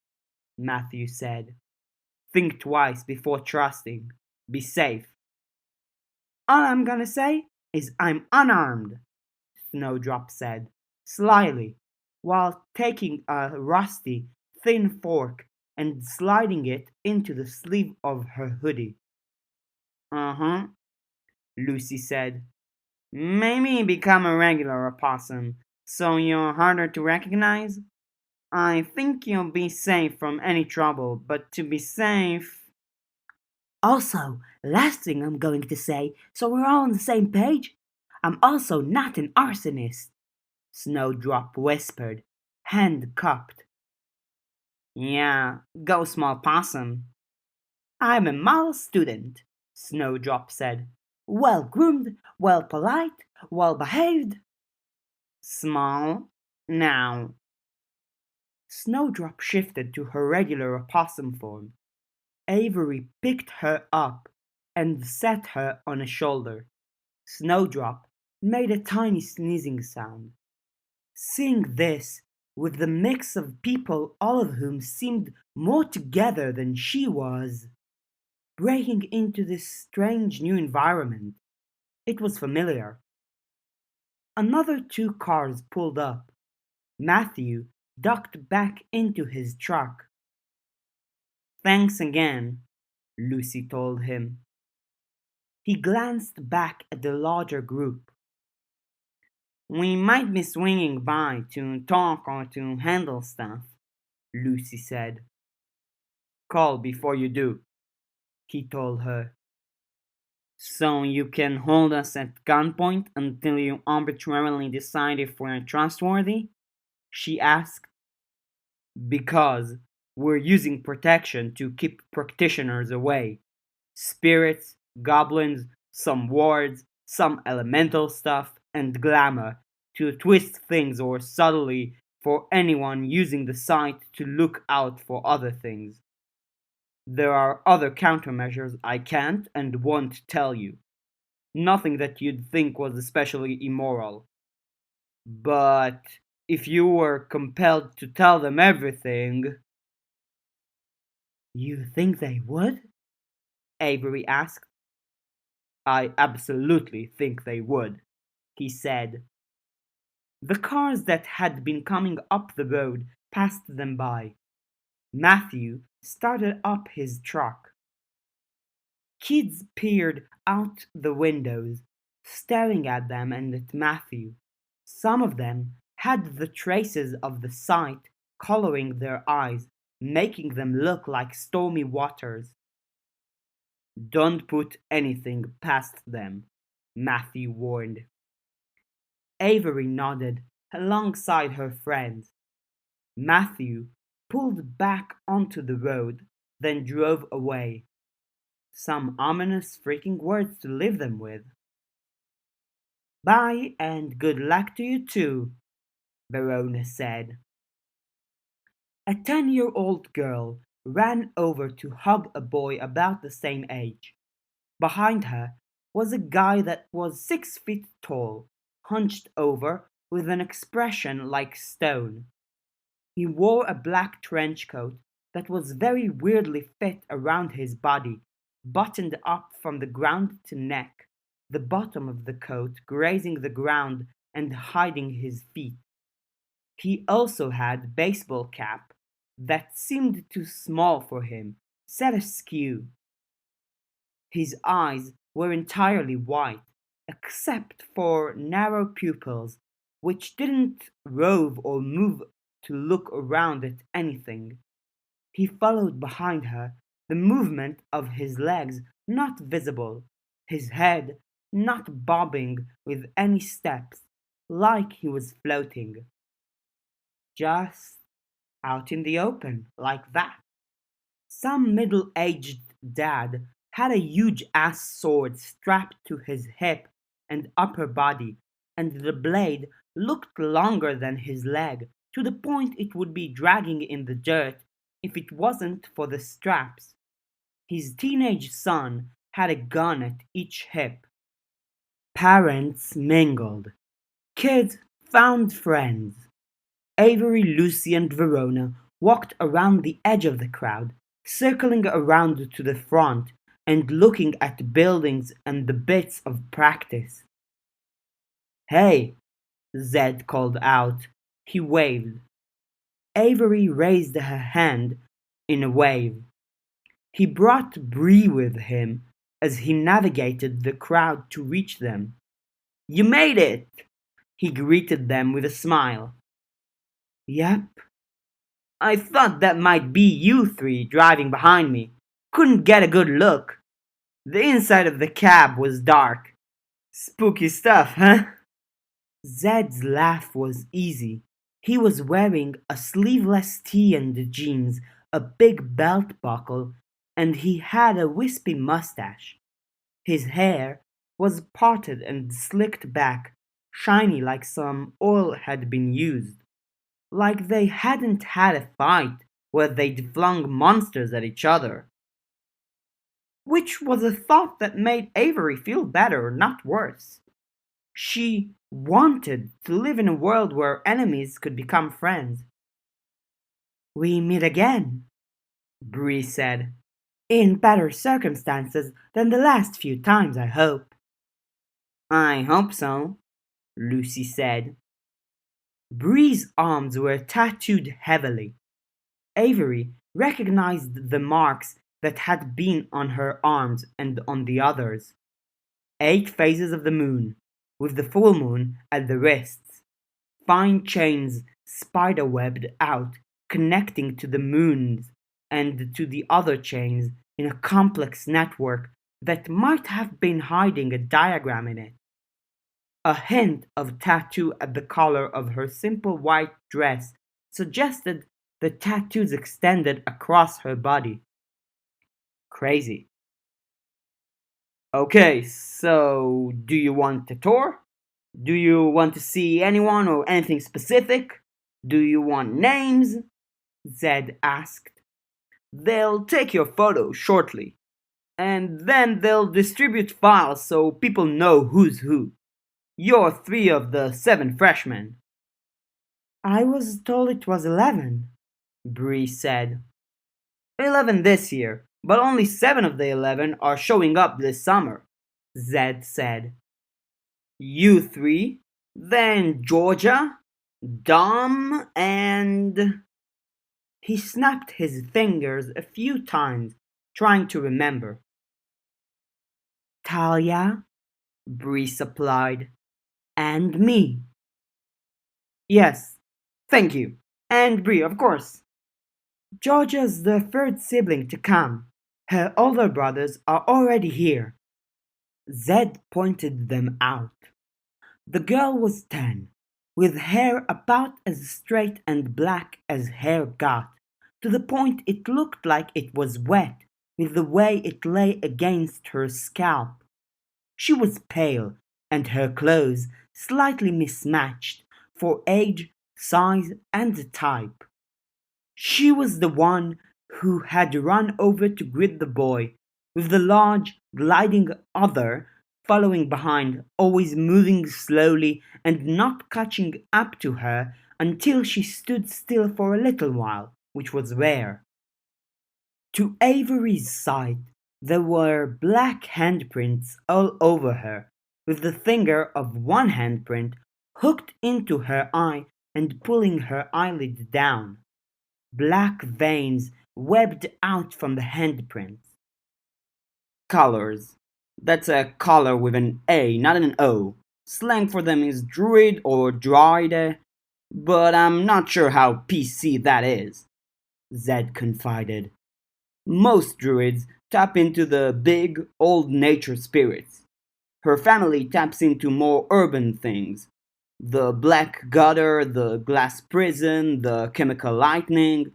Matthew said. Think twice before trusting. Be safe. All I'm gonna say is I'm unarmed, Snowdrop said, slyly, while taking a rusty, thin fork and sliding it into the sleeve of her hoodie. Uh-huh, Lucy said. Maybe become a regular opossum, so you're harder to recognize? I think you'll be safe from any trouble, but to be safe... Also, last thing I'm going to say, so we're all on the same page, I'm also not an arsonist, Snowdrop whispered, hand cupped. Yeah, go small possum. I'm a model student, Snowdrop said. Well groomed, well polite, well behaved. Small? Now. Snowdrop shifted to her regular opossum form. Avery picked her up and set her on a shoulder. Snowdrop made a tiny sneezing sound. Seeing this, with the mix of people all of whom seemed more together than she was, breaking into this strange new environment, it was familiar. Another 2 cars pulled up. Matthew ducked back into his truck. Thanks again, Lucy told him. He glanced back at the larger group. We might be swinging by to talk or to handle stuff, Lucy said. Call before you do, he told her. So you can hold us at gunpoint until you arbitrarily decide if we're trustworthy? She asked. Because we're using protection to keep practitioners away. Spirits, goblins, some words, some elemental stuff, and glamour to twist things or subtly for anyone using the site to look out for other things. There are other countermeasures I can't and won't tell you. Nothing that you'd think was especially immoral. But if you were compelled to tell them everything. You think they would? Avery asked. I absolutely think they would, he said. The cars that had been coming up the road passed them by. Matthew started up his truck. Kids peered out the windows, staring at them and at Matthew. Some of them had the traces of the sight coloring their eyes, making them look like stormy waters. Don't put anything past them, Matthew warned. Avery nodded alongside her friends. Matthew pulled back onto the road, then drove away. Some ominous freaking words to leave them with. Bye and good luck to you too, Verona said. A 10-year-old girl ran over to hug a boy about the same age. Behind her was a guy that was 6 feet tall, hunched over with an expression like stone. He wore a black trench coat that was very weirdly fit around his body, buttoned up from the ground to neck, the bottom of the coat grazing the ground and hiding his feet. He also had a baseball cap that seemed too small for him, set askew. His eyes were entirely white, except for narrow pupils, which didn't rove or move to look around at anything. He followed behind her, the movement of his legs not visible, his head not bobbing with any steps, like he was floating. Just out in the open, like that. Some middle-aged dad had a huge ass sword strapped to his hip and upper body, and the blade looked longer than his leg, to the point it would be dragging in the dirt if it wasn't for the straps. His teenage son had a gun at each hip. Parents mingled. Kids found friends. Avery, Lucy, and Verona walked around the edge of the crowd, circling around to the front and looking at buildings and the bits of practice. Hey, Zed called out. He waved. Avery raised her hand in a wave. He brought Bree with him as he navigated the crowd to reach them. You made it! He greeted them with a smile. Yep. I thought that might be you three driving behind me. Couldn't get a good look. The inside of the cab was dark. Spooky stuff, huh? Zed's laugh was easy. He was wearing a sleeveless tee and jeans, a big belt buckle, and he had a wispy mustache. His hair was parted and slicked back, shiny like some oil had been used. Like they hadn't had a fight where they'd flung monsters at each other. Which was a thought that made Avery feel better, not worse. She wanted to live in a world where enemies could become friends. We meet again, Bree said. In better circumstances than the last few times, I hope. I hope so, Lucy said. Bree's arms were tattooed heavily. Avery recognized the marks that had been on her arms and on the others. 8 phases of the moon, with the full moon at the wrists. Fine chains spider-webbed out, connecting to the moons and to the other chains in a complex network that might have been hiding a diagram in it. A hint of tattoo at the collar of her simple white dress suggested the tattoos extended across her body. Crazy. Okay, so do you want a tour? Do you want to see anyone or anything specific? Do you want names? Zed asked. They'll take your photo shortly, and then they'll distribute files so people know who's who. You're three of the 7 freshmen. I was told it was 11, Bree said. 11 this year, but only 7 of the 11 are showing up this summer, Zed said. You three, then Georgia, Dom, and. He snapped his fingers a few times, trying to remember. Talia, Bree supplied, and me. Yes, thank you. And Bree, of course. Georgia's the third sibling to come. Her older brothers are already here. Zed pointed them out. The girl was 10, with hair about as straight and black as hair got, to the point it looked like it was wet with the way it lay against her scalp. She was pale, and her clothes slightly mismatched for age, size, and type. She was the one who had run over to greet the boy, with the large, gliding other following behind, always moving slowly and not catching up to her until she stood still for a little while, which was rare. To Avery's sight, there were black handprints all over her, with the finger of one handprint hooked into her eye and pulling her eyelid down. Black veins webbed out from the handprints. Colors. That's a color with an A, not an O. Slang for them is druid or droide, but I'm not sure how PC that is, Zed confided. Most druids tap into the big, old nature spirits. Her family taps into more urban things. The black gutter, the glass prison, the chemical lightning.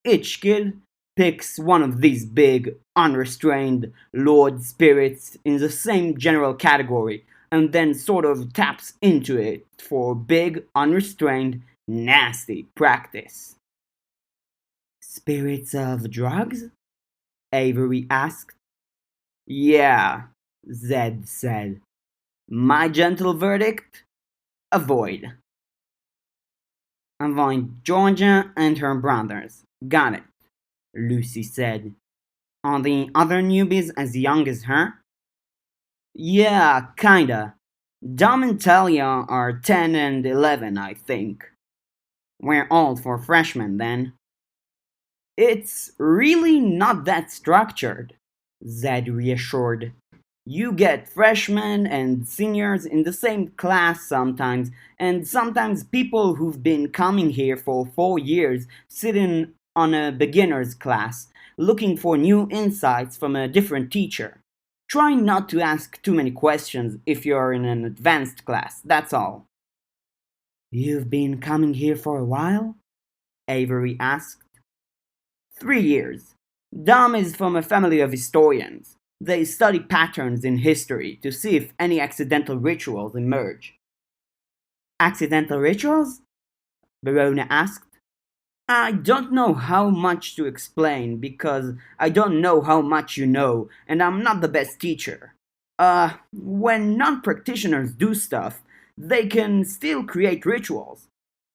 Each kid picks one of these big, unrestrained lord spirits in the same general category and then sort of taps into it for big, unrestrained, nasty practice. Spirits of drugs? Avery asked. Yeah, Zed said. My gentle verdict? Avoid. Avoid Georgia and her brothers. Got it, Lucy said. Are the other newbies as young as her? Yeah, kinda. Dom and Talia are 10 and 11, I think. We're old for freshmen then. It's really not that structured, Zed reassured. You get freshmen and seniors in the same class sometimes, and sometimes people who've been coming here for 4 years sit in on a beginner's class, looking for new insights from a different teacher. Try not to ask too many questions if you're in an advanced class, that's all. You've been coming here for a while? Avery asked. 3 years. Dom is from a family of historians. They study patterns in history to see if any accidental rituals emerge. Accidental rituals? Verona asked. I don't know how much to explain because I don't know how much you know, and I'm not the best teacher. When non practitioners do stuff, they can still create rituals.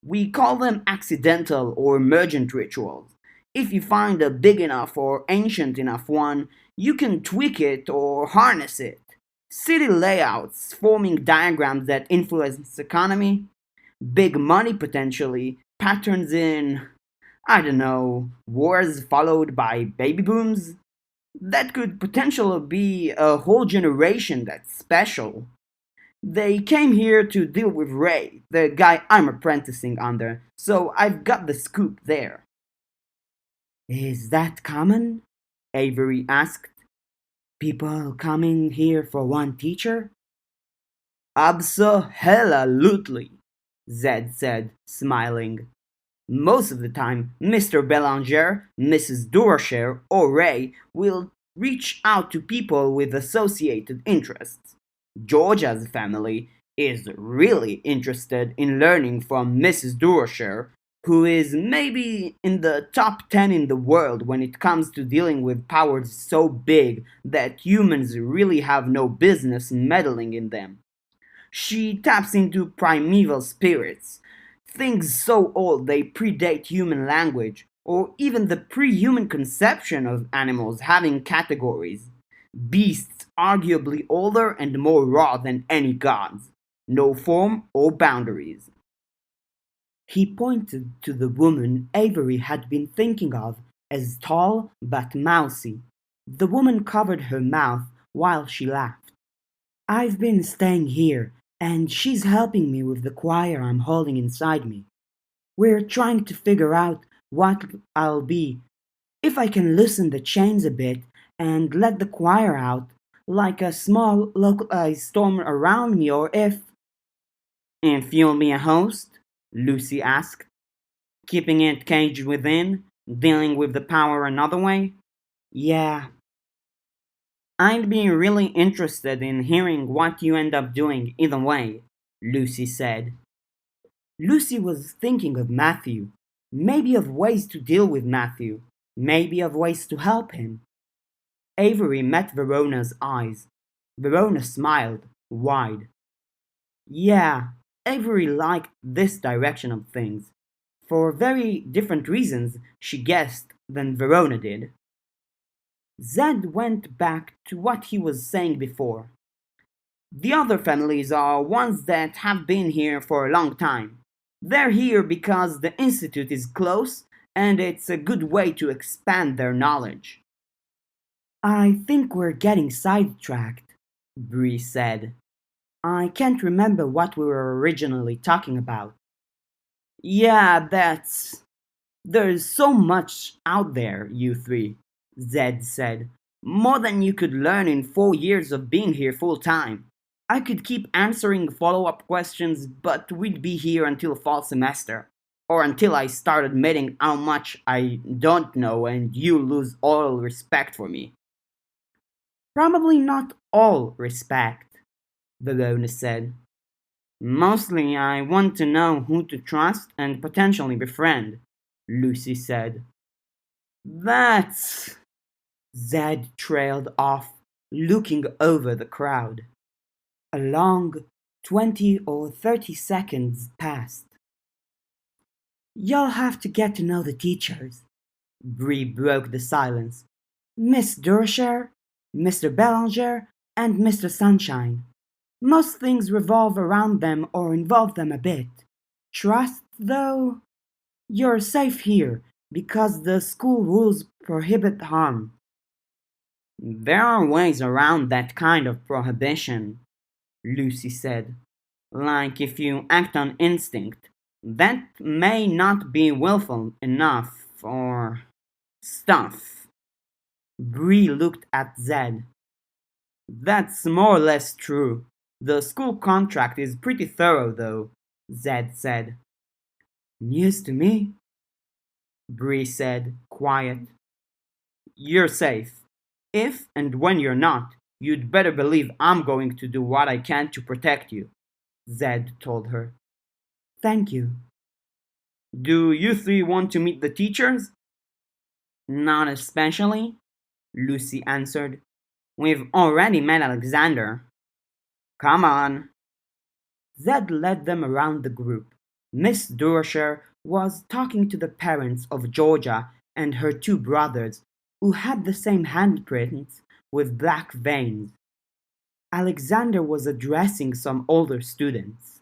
We call them accidental or emergent rituals. If you find a big enough or ancient enough one, you can tweak it or harness it. City layouts forming diagrams that influence economy, big money potentially, patterns in, I don't know, wars followed by baby booms. That could potentially be a whole generation that's special. They came here to deal with Ray, the guy I'm apprenticing under, so I've got the scoop there. Is that common? Avery asked. People coming here for one teacher? Abso-hella-lutely, Zed said, smiling. Most of the time, Mr. Belanger, Mrs. Durocher, or Ray will reach out to people with associated interests. Georgia's family is really interested in learning from Mrs. Durocher, who is maybe in the top 10 in the world when it comes to dealing with powers so big that humans really have no business meddling in them. She taps into primeval spirits, things so old they predate human language, or even the pre human conception of animals having categories. Beasts arguably older and more raw than any gods. No form or boundaries. He pointed to the woman Avery had been thinking of as tall but mousy. The woman covered her mouth while she laughed. I've been staying here, and she's helping me with the choir I'm holding inside me. We're trying to figure out what I'll be, if I can loosen the chains a bit and let the choir out, like a small localized storm around me, or if you'll be a host? Lucy asked, keeping it caged within, dealing with the power another way? Yeah, I'd be really interested in hearing what you end up doing either way, Lucy said. Lucy was thinking of Matthew, maybe of ways to deal with Matthew, maybe of ways to help him. Avery met Verona's eyes. Verona smiled, wide. Yeah, Avery liked this direction of things. For very different reasons, she guessed, than Verona did. Zed went back to what he was saying before. The other families are ones that have been here for a long time. They're here because the Institute is close and it's a good way to expand their knowledge. I think we're getting sidetracked, Bree said. I can't remember what we were originally talking about. Yeah, that's. There's so much out there, you three, Zed said. More than you could learn in 4 years of being here full time. I could keep answering follow up questions, but we'd be here until fall semester. Or until I start admitting how much I don't know and you lose all respect for me. Probably not all respect, Verona said. Mostly I want to know who to trust and potentially befriend, Lucy said. That's. Zed trailed off, looking over the crowd. A long 20 or 30 seconds passed. You'll have to get to know the teachers. Bree broke the silence. Miss Dursher, Mr. Belanger, and Mr. Sunshine. Most things revolve around them or involve them a bit. Trust, though? You're safe here because the school rules prohibit harm. There are ways around that kind of prohibition, Lucy said. Like if you act on instinct. That may not be willful enough or stuff. Bree looked at Zed. That's more or less true. The school contract is pretty thorough, though, Zed said. News to me, Bree said, quiet. You're safe. If and when you're not, you'd better believe I'm going to do what I can to protect you, Zed told her. Thank you. Do you three want to meet the teachers? Not especially, Lucy answered. We've already met Alexander. Come on. Zed led them around the group. Miss Dursher was talking to the parents of Georgia and her two brothers, who had the same handprints with black veins. Alexander was addressing some older students.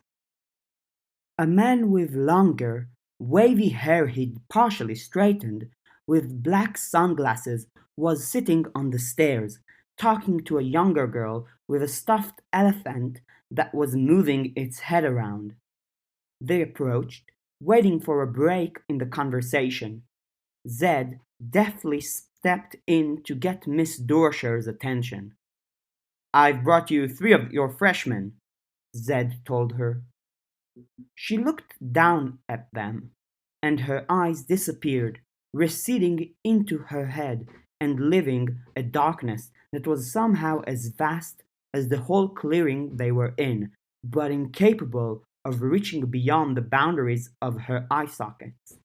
A man with longer, wavy hair he'd partially straightened, with black sunglasses, was sitting on the stairs, talking to a younger girl with a stuffed elephant that was moving its head around. They approached, waiting for a break in the conversation. Zed deftly stepped in to get Miss Dorsher's attention. I've brought you three of your freshmen, Zed told her. She looked down at them, and her eyes disappeared, receding into her head and living a darkness that was somehow as vast as the whole clearing they were in, but incapable of reaching beyond the boundaries of her eye sockets.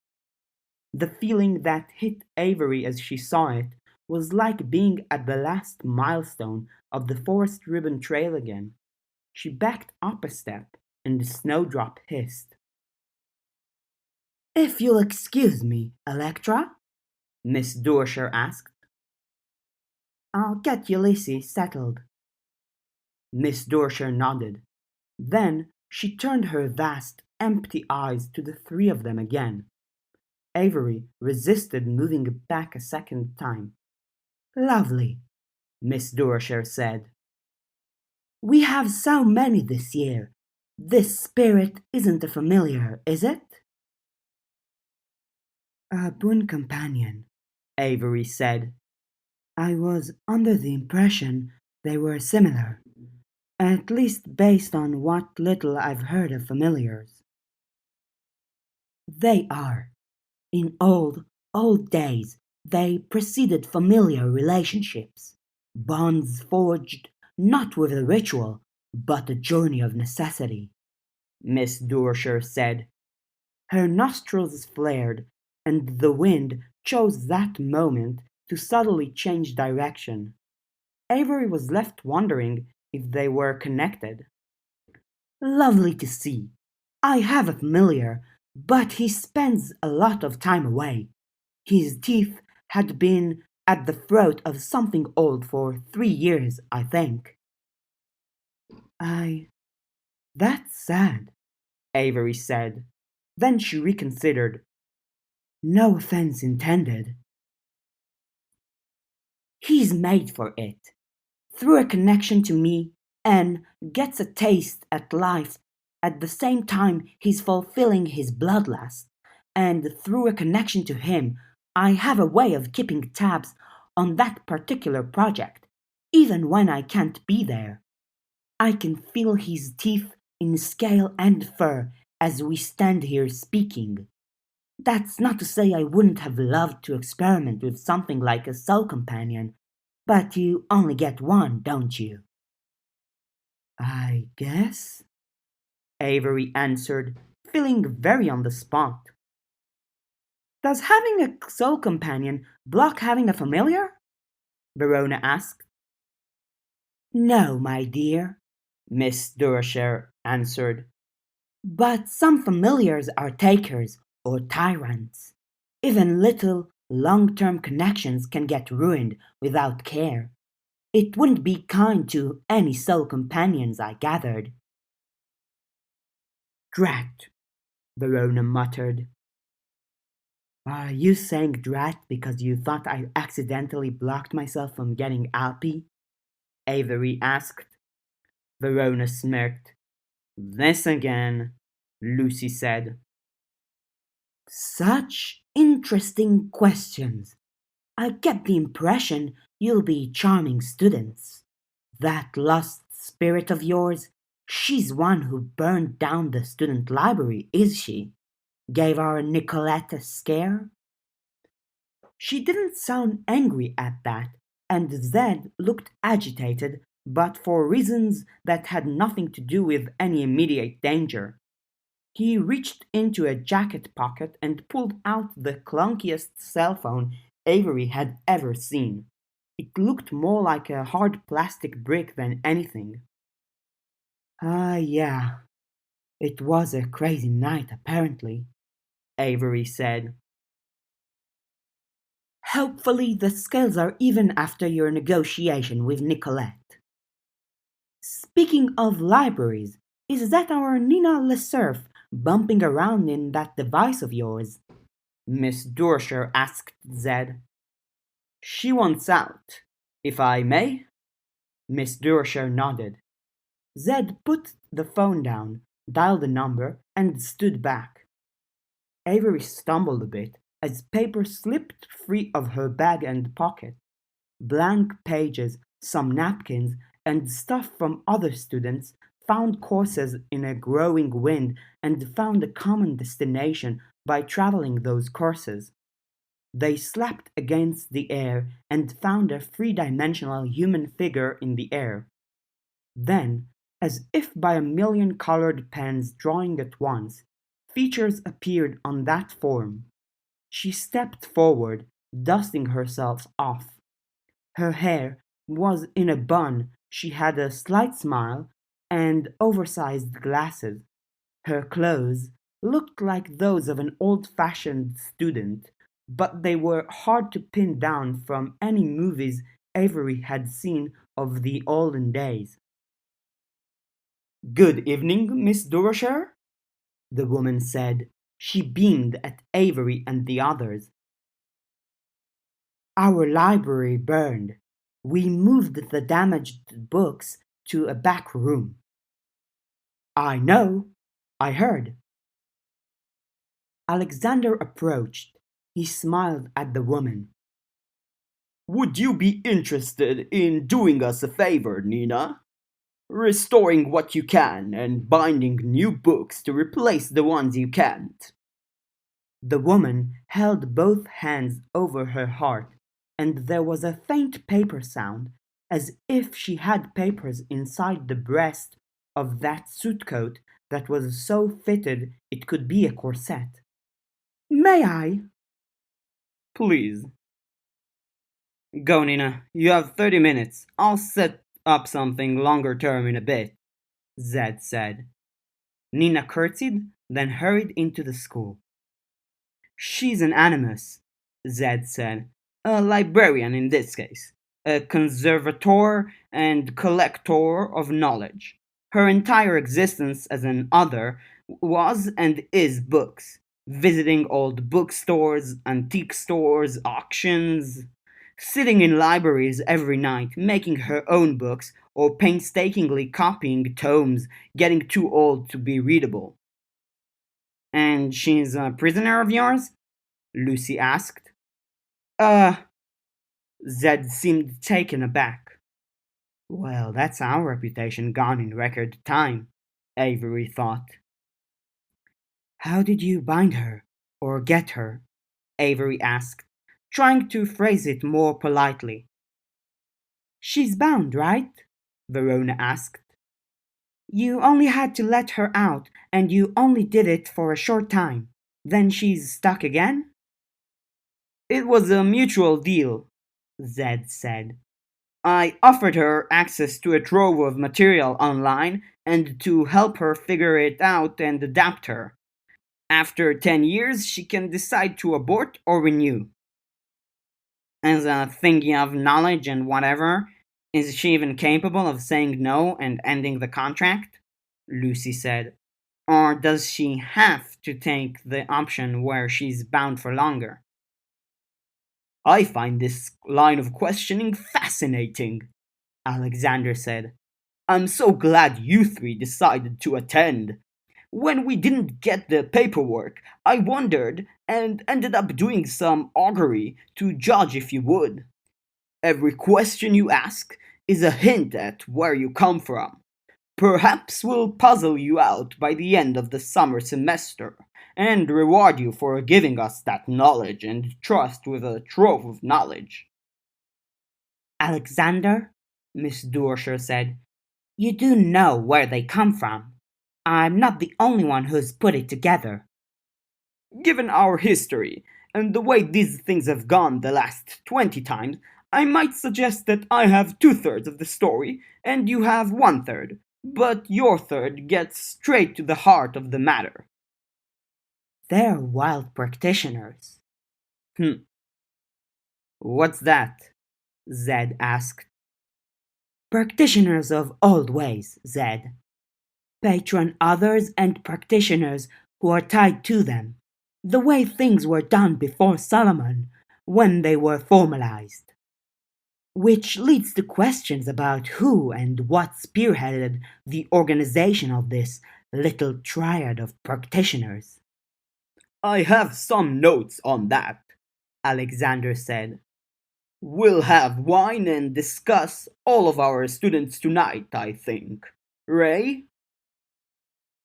The feeling that hit Avery as she saw it was like being at the last milestone of the forest ribbon trail again. She backed up a step, and the snowdrop hissed. If you'll excuse me, Electra, Miss Dorsher asked, I'll get Ulysses settled. Miss Dorsher nodded. Then she turned her vast, empty eyes to the three of them again. Avery resisted moving back a second time. Lovely, Miss Dorsher said. We have so many this year. This spirit isn't a familiar, is it? A boon companion, Avery said. I was under the impression they were similar, at least based on what little I've heard of familiars. They are. In old days, they preceded familiar relationships, bonds forged not with a ritual, but a journey of necessity, Miss Dorsher said. Her nostrils flared, and the wind chose that moment to subtly change direction. Avery was left wondering if they were connected. Lovely to see. I have a familiar, but he spends a lot of time away. His teeth had been at the throat of something old for 3 years, I think. I. That's sad, Avery said. Then she reconsidered. No offense intended. He's made for it. Through a connection to me, N gets a taste at life at the same time he's fulfilling his bloodlust, and through a connection to him, I have a way of keeping tabs on that particular project, even when I can't be there. I can feel his teeth in scale and fur as we stand here speaking. That's not to say I wouldn't have loved to experiment with something like a soul companion, but you only get one, don't you? I guess, Avery answered, feeling very on the spot. Does having a soul companion block having a familiar? Verona asked. No, my dear, Miss Durocher answered. But some familiars are takers or tyrants. Even little, long-term connections can get ruined without care. It wouldn't be kind to any soul companions, I gathered. Drat, Verona muttered. Are you saying drat because you thought I accidentally blocked myself from getting Alpy? Avery asked. Verona smirked. This again, Lucy said. Such interesting questions. I get the impression you'll be charming students. That lost spirit of yours, she's one who burned down the student library, is she? Gave our Nicolette a scare? She didn't sound angry at that, and Zed looked agitated, but for reasons that had nothing to do with any immediate danger. He reached into a jacket pocket and pulled out the clunkiest cell phone Avery had ever seen. It looked more like a hard plastic brick than anything. Yeah, it was a crazy night, apparently, Avery said. Hopefully the scales are even after your negotiation with Nicolette. Speaking of libraries, is that our Nina LeSurf bumping around in that device of yours? Miss Dorsher asked Zed. She wants out, if I may? Miss Dorsher nodded. Zed put the phone down, dialed a number, and stood back. Avery stumbled a bit as paper slipped free of her bag and pocket. Blank pages, some napkins, and stuff from other students found courses in a growing wind and found a common destination by traveling those courses. They slapped against the air and found a three-dimensional human figure in the air. Then, as if by a million colored pens drawing at once, features appeared on that form. She stepped forward, dusting herself off. Her hair was in a bun, she had a slight smile, and oversized glasses. Her clothes looked like those of an old-fashioned student, but they were hard to pin down from any movies Avery had seen of the olden days. "Good evening, Miss Durocher," the woman said. She beamed at Avery and the others. "Our library burned. We moved the damaged books to a back room." "I know. I heard." Alexander approached. He smiled at the woman. "Would you be interested in doing us a favor, Nina? Restoring what you can and binding new books to replace the ones you can't." The woman held both hands over her heart, and there was a faint paper sound, as if she had papers inside the breast of that suit coat that was so fitted it could be a corset. "May I?" "Please." "Go, Nina. You have 30 minutes. I'll set up something longer term in a bit," Zed said. Nina curtsied, then hurried into the school. "She's an animus," Zed said. "A librarian in this case. A conservator and collector of knowledge. Her entire existence as an other was and is books. Visiting old bookstores, antique stores, auctions. Sitting in libraries every night, making her own books or painstakingly copying tomes getting too old to be readable." "And she's a prisoner of yours?" Lucy asked. Uh, Zed seemed taken aback. "Well, that's our reputation gone in record time," Avery thought. "How did you bind her, or get her?" Avery asked, trying to phrase it more politely. "She's bound, right?" Verona asked. "You only had to let her out, and you only did it for a short time. Then she's stuck again?" "It was a mutual deal," Zed said. "I offered her access to a trove of material online and to help her figure it out and adapt her. After 10 years, she can decide to abort or renew." "As a thingy of knowledge and whatever, is she even capable of saying no and ending the contract?" Lucy said. "Or does she have to take the option where she's bound for longer?" "I find this line of questioning fascinating," Alexander said. "I'm so glad you three decided to attend. When we didn't get the paperwork, I wondered and ended up doing some augury to judge if you would. Every question you ask is a hint at where you come from. Perhaps we'll puzzle you out by the end of the summer semester and reward you for giving us that knowledge and trust with a trove of knowledge." "Alexander," Miss Dursher said, "you do know where they come from. I'm not the only one who's put it together." "Given our history and the way these things have gone the last 20 times, I might suggest that I have 2/3 of the story and you have 1/3, but your third gets straight to the heart of the matter." "They're wild practitioners." What's that?" Zed asked. "Practitioners of old ways, Zed. Patron others and practitioners who are tied to them, the way things were done before Solomon, when they were formalized. Which leads to questions about who and what spearheaded the organization of this little triad of practitioners." "I have some notes on that," Alexander said. "We'll have wine and discuss all of our students tonight, I think. Ray?"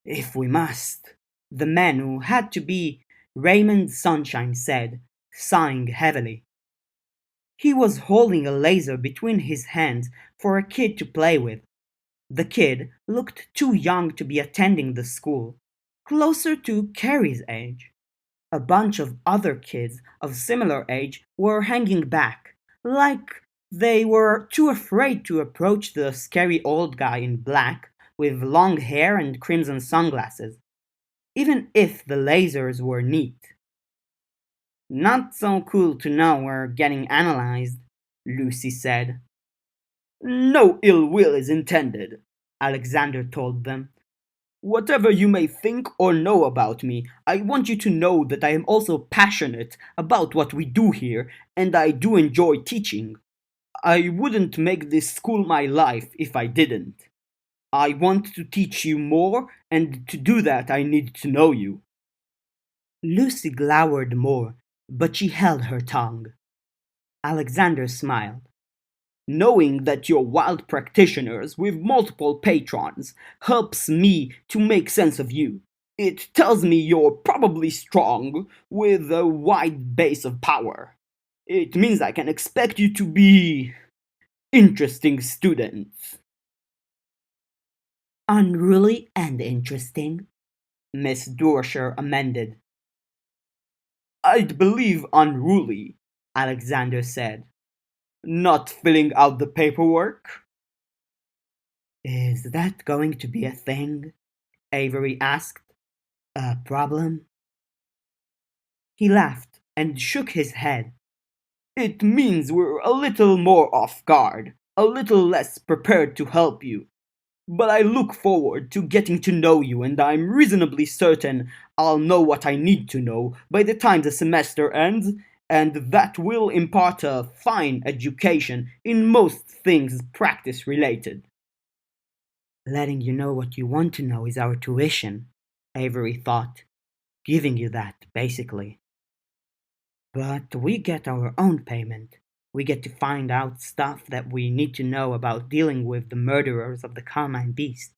"If we must," the man who had to be Raymond Sunshine said, sighing heavily. He was holding a laser between his hands for a kid to play with. The kid looked too young to be attending the school, closer to Carrie's age. A bunch of other kids of similar age were hanging back, like they were too afraid to approach the scary old guy in black with long hair and crimson sunglasses, even if the lasers were neat. Not so cool to know we're getting analyzed, Lucy said. No ill will is intended, Alexander told them. Whatever you may think or know about me, I want you to know that I am also passionate about what we do here, and I do enjoy teaching. I wouldn't make this school my life if I didn't. I want to teach you more, and to do that I need to know you. Lucy glowered more, but she held her tongue. Alexander smiled. Knowing that you're wild practitioners with multiple patrons helps me to make sense of you. It tells me you're probably strong with a wide base of power. It means I can expect you to be interesting students. Unruly and interesting, Miss Dorsher amended. I'd believe unruly, Alexander said. Not filling out the paperwork? Is that going to be a thing? Avery asked. A problem? He laughed and shook his head. It means we're a little more off guard, a little less prepared to help you. But I look forward to getting to know you, and I'm reasonably certain I'll know what I need to know by the time the semester ends, and that will impart a fine education in most things practice related. Letting you know what you want to know is our tuition, Avery thought. Giving you that, basically. But we get our own payment. We get to find out stuff that we need to know about dealing with the murderers of the Carmine Beast.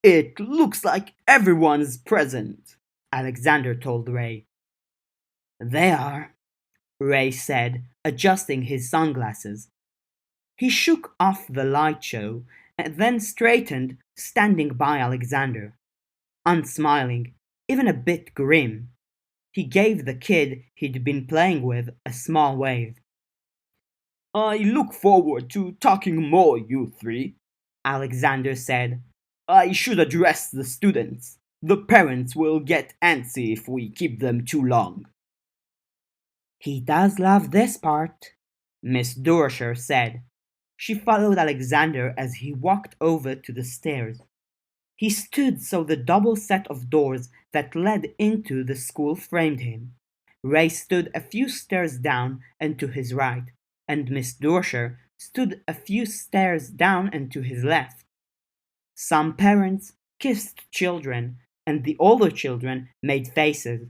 It looks like everyone's present, Alexander told Ray. They are, Ray said, adjusting his sunglasses. He shook off the light show and then straightened, standing by Alexander. Unsmiling, even a bit grim. He gave the kid he'd been playing with a small wave. I look forward to talking more, you three, Alexander said. I should address the students. The parents will get antsy if we keep them too long. He does love this part, Miss Dorsher said. She followed Alexander as he walked over to the stairs. He stood so the double set of doors that led into the school framed him. Ray stood a few stairs down and to his right, and Miss Dorsher stood a few stairs down and to his left. Some parents kissed children, and the older children made faces.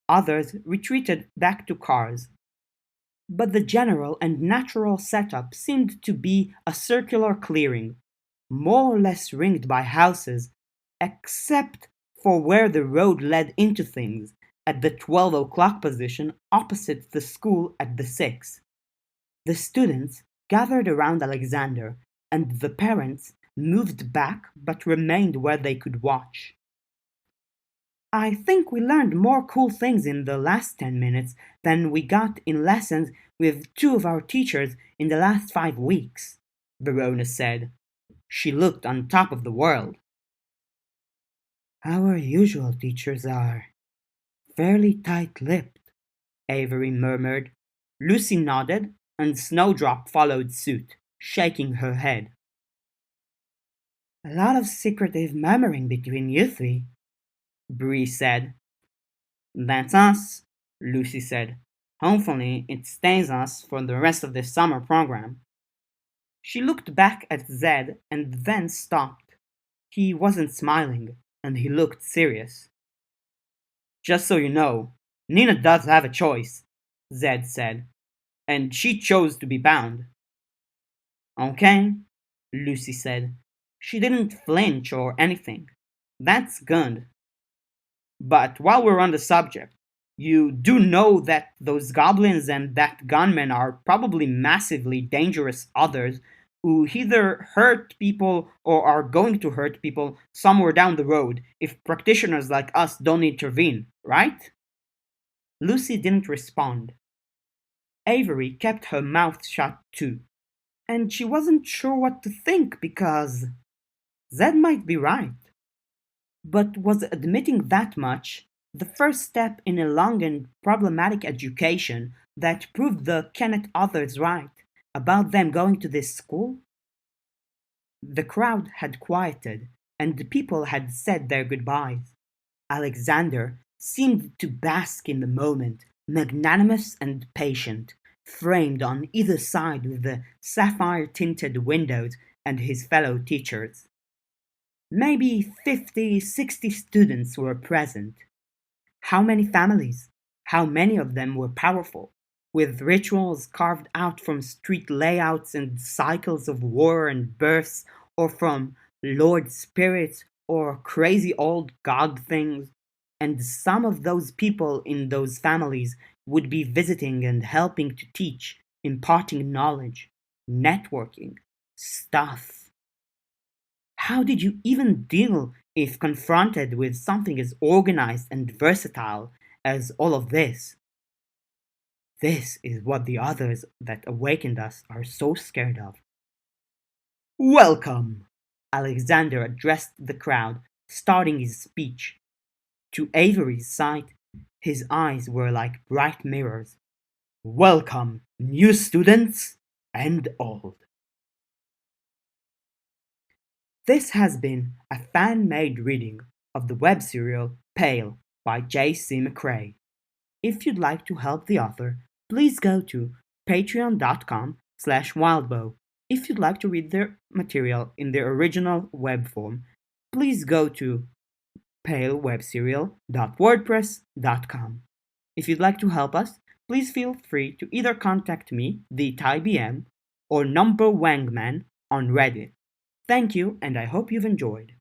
Others retreated back to cars. But the general and natural setup seemed to be a circular clearing, more or less ringed by houses, except for where the road led into things, at the 12 o'clock position opposite the school at the 6. The students gathered around Alexander, and the parents moved back but remained where they could watch. I think we learned more cool things in the last 10 minutes than we got in lessons with two of our teachers in the last 5 weeks, Verona said. She looked on top of the world. Our usual teachers are fairly tight-lipped, Avery murmured. Lucy nodded, and Snowdrop followed suit, shaking her head. A lot of secretive murmuring between you three, Bree said. That's us, Lucy said. Hopefully it stays us for the rest of the summer program. She looked back at Zed and then stopped. He wasn't smiling, and he looked serious. Just so you know, Nina does have a choice, Zed said, and she chose to be bound. Okay, Lucy said. She didn't flinch or anything. That's good. But while we're on the subject, You do know that those goblins and that gunman are probably massively dangerous others who either hurt people or are going to hurt people somewhere down the road if practitioners like us don't intervene, right? Lucy didn't respond. Avery kept her mouth shut too, and she wasn't sure what to think because Zed might be right. But was admitting that much the first step in a long and problematic education that proved the Kenneth others right about them going to this school? The crowd had quieted, and the people had said their goodbyes. Alexander seemed to bask in the moment, magnanimous and patient, framed on either side with the sapphire-tinted windows and his fellow teachers. Maybe 50, 60 students were present. How many families? How many of them were powerful, with rituals carved out from street layouts and cycles of war and births, or from lord spirits or crazy old god things? And some of those people in those families would be visiting and helping to teach, imparting knowledge, networking, stuff. How did you even deal if confronted with something as organized and versatile as all of this? This is what the others that awakened us are so scared of. Welcome! Alexander addressed the crowd, starting his speech. To Avery's sight, his eyes were like bright mirrors. Welcome, new students and old. This has been a fan-made reading of the web serial Pale by J.C. McCrae. If you'd like to help the author, please go to patreon.com/wildbow. If you'd like to read their material in their original web form, please go to palewebserial.wordpress.com. If you'd like to help us, please feel free to either contact me, TheItayBM, or NumberWangMan on Reddit. Thank you, and I hope you've enjoyed.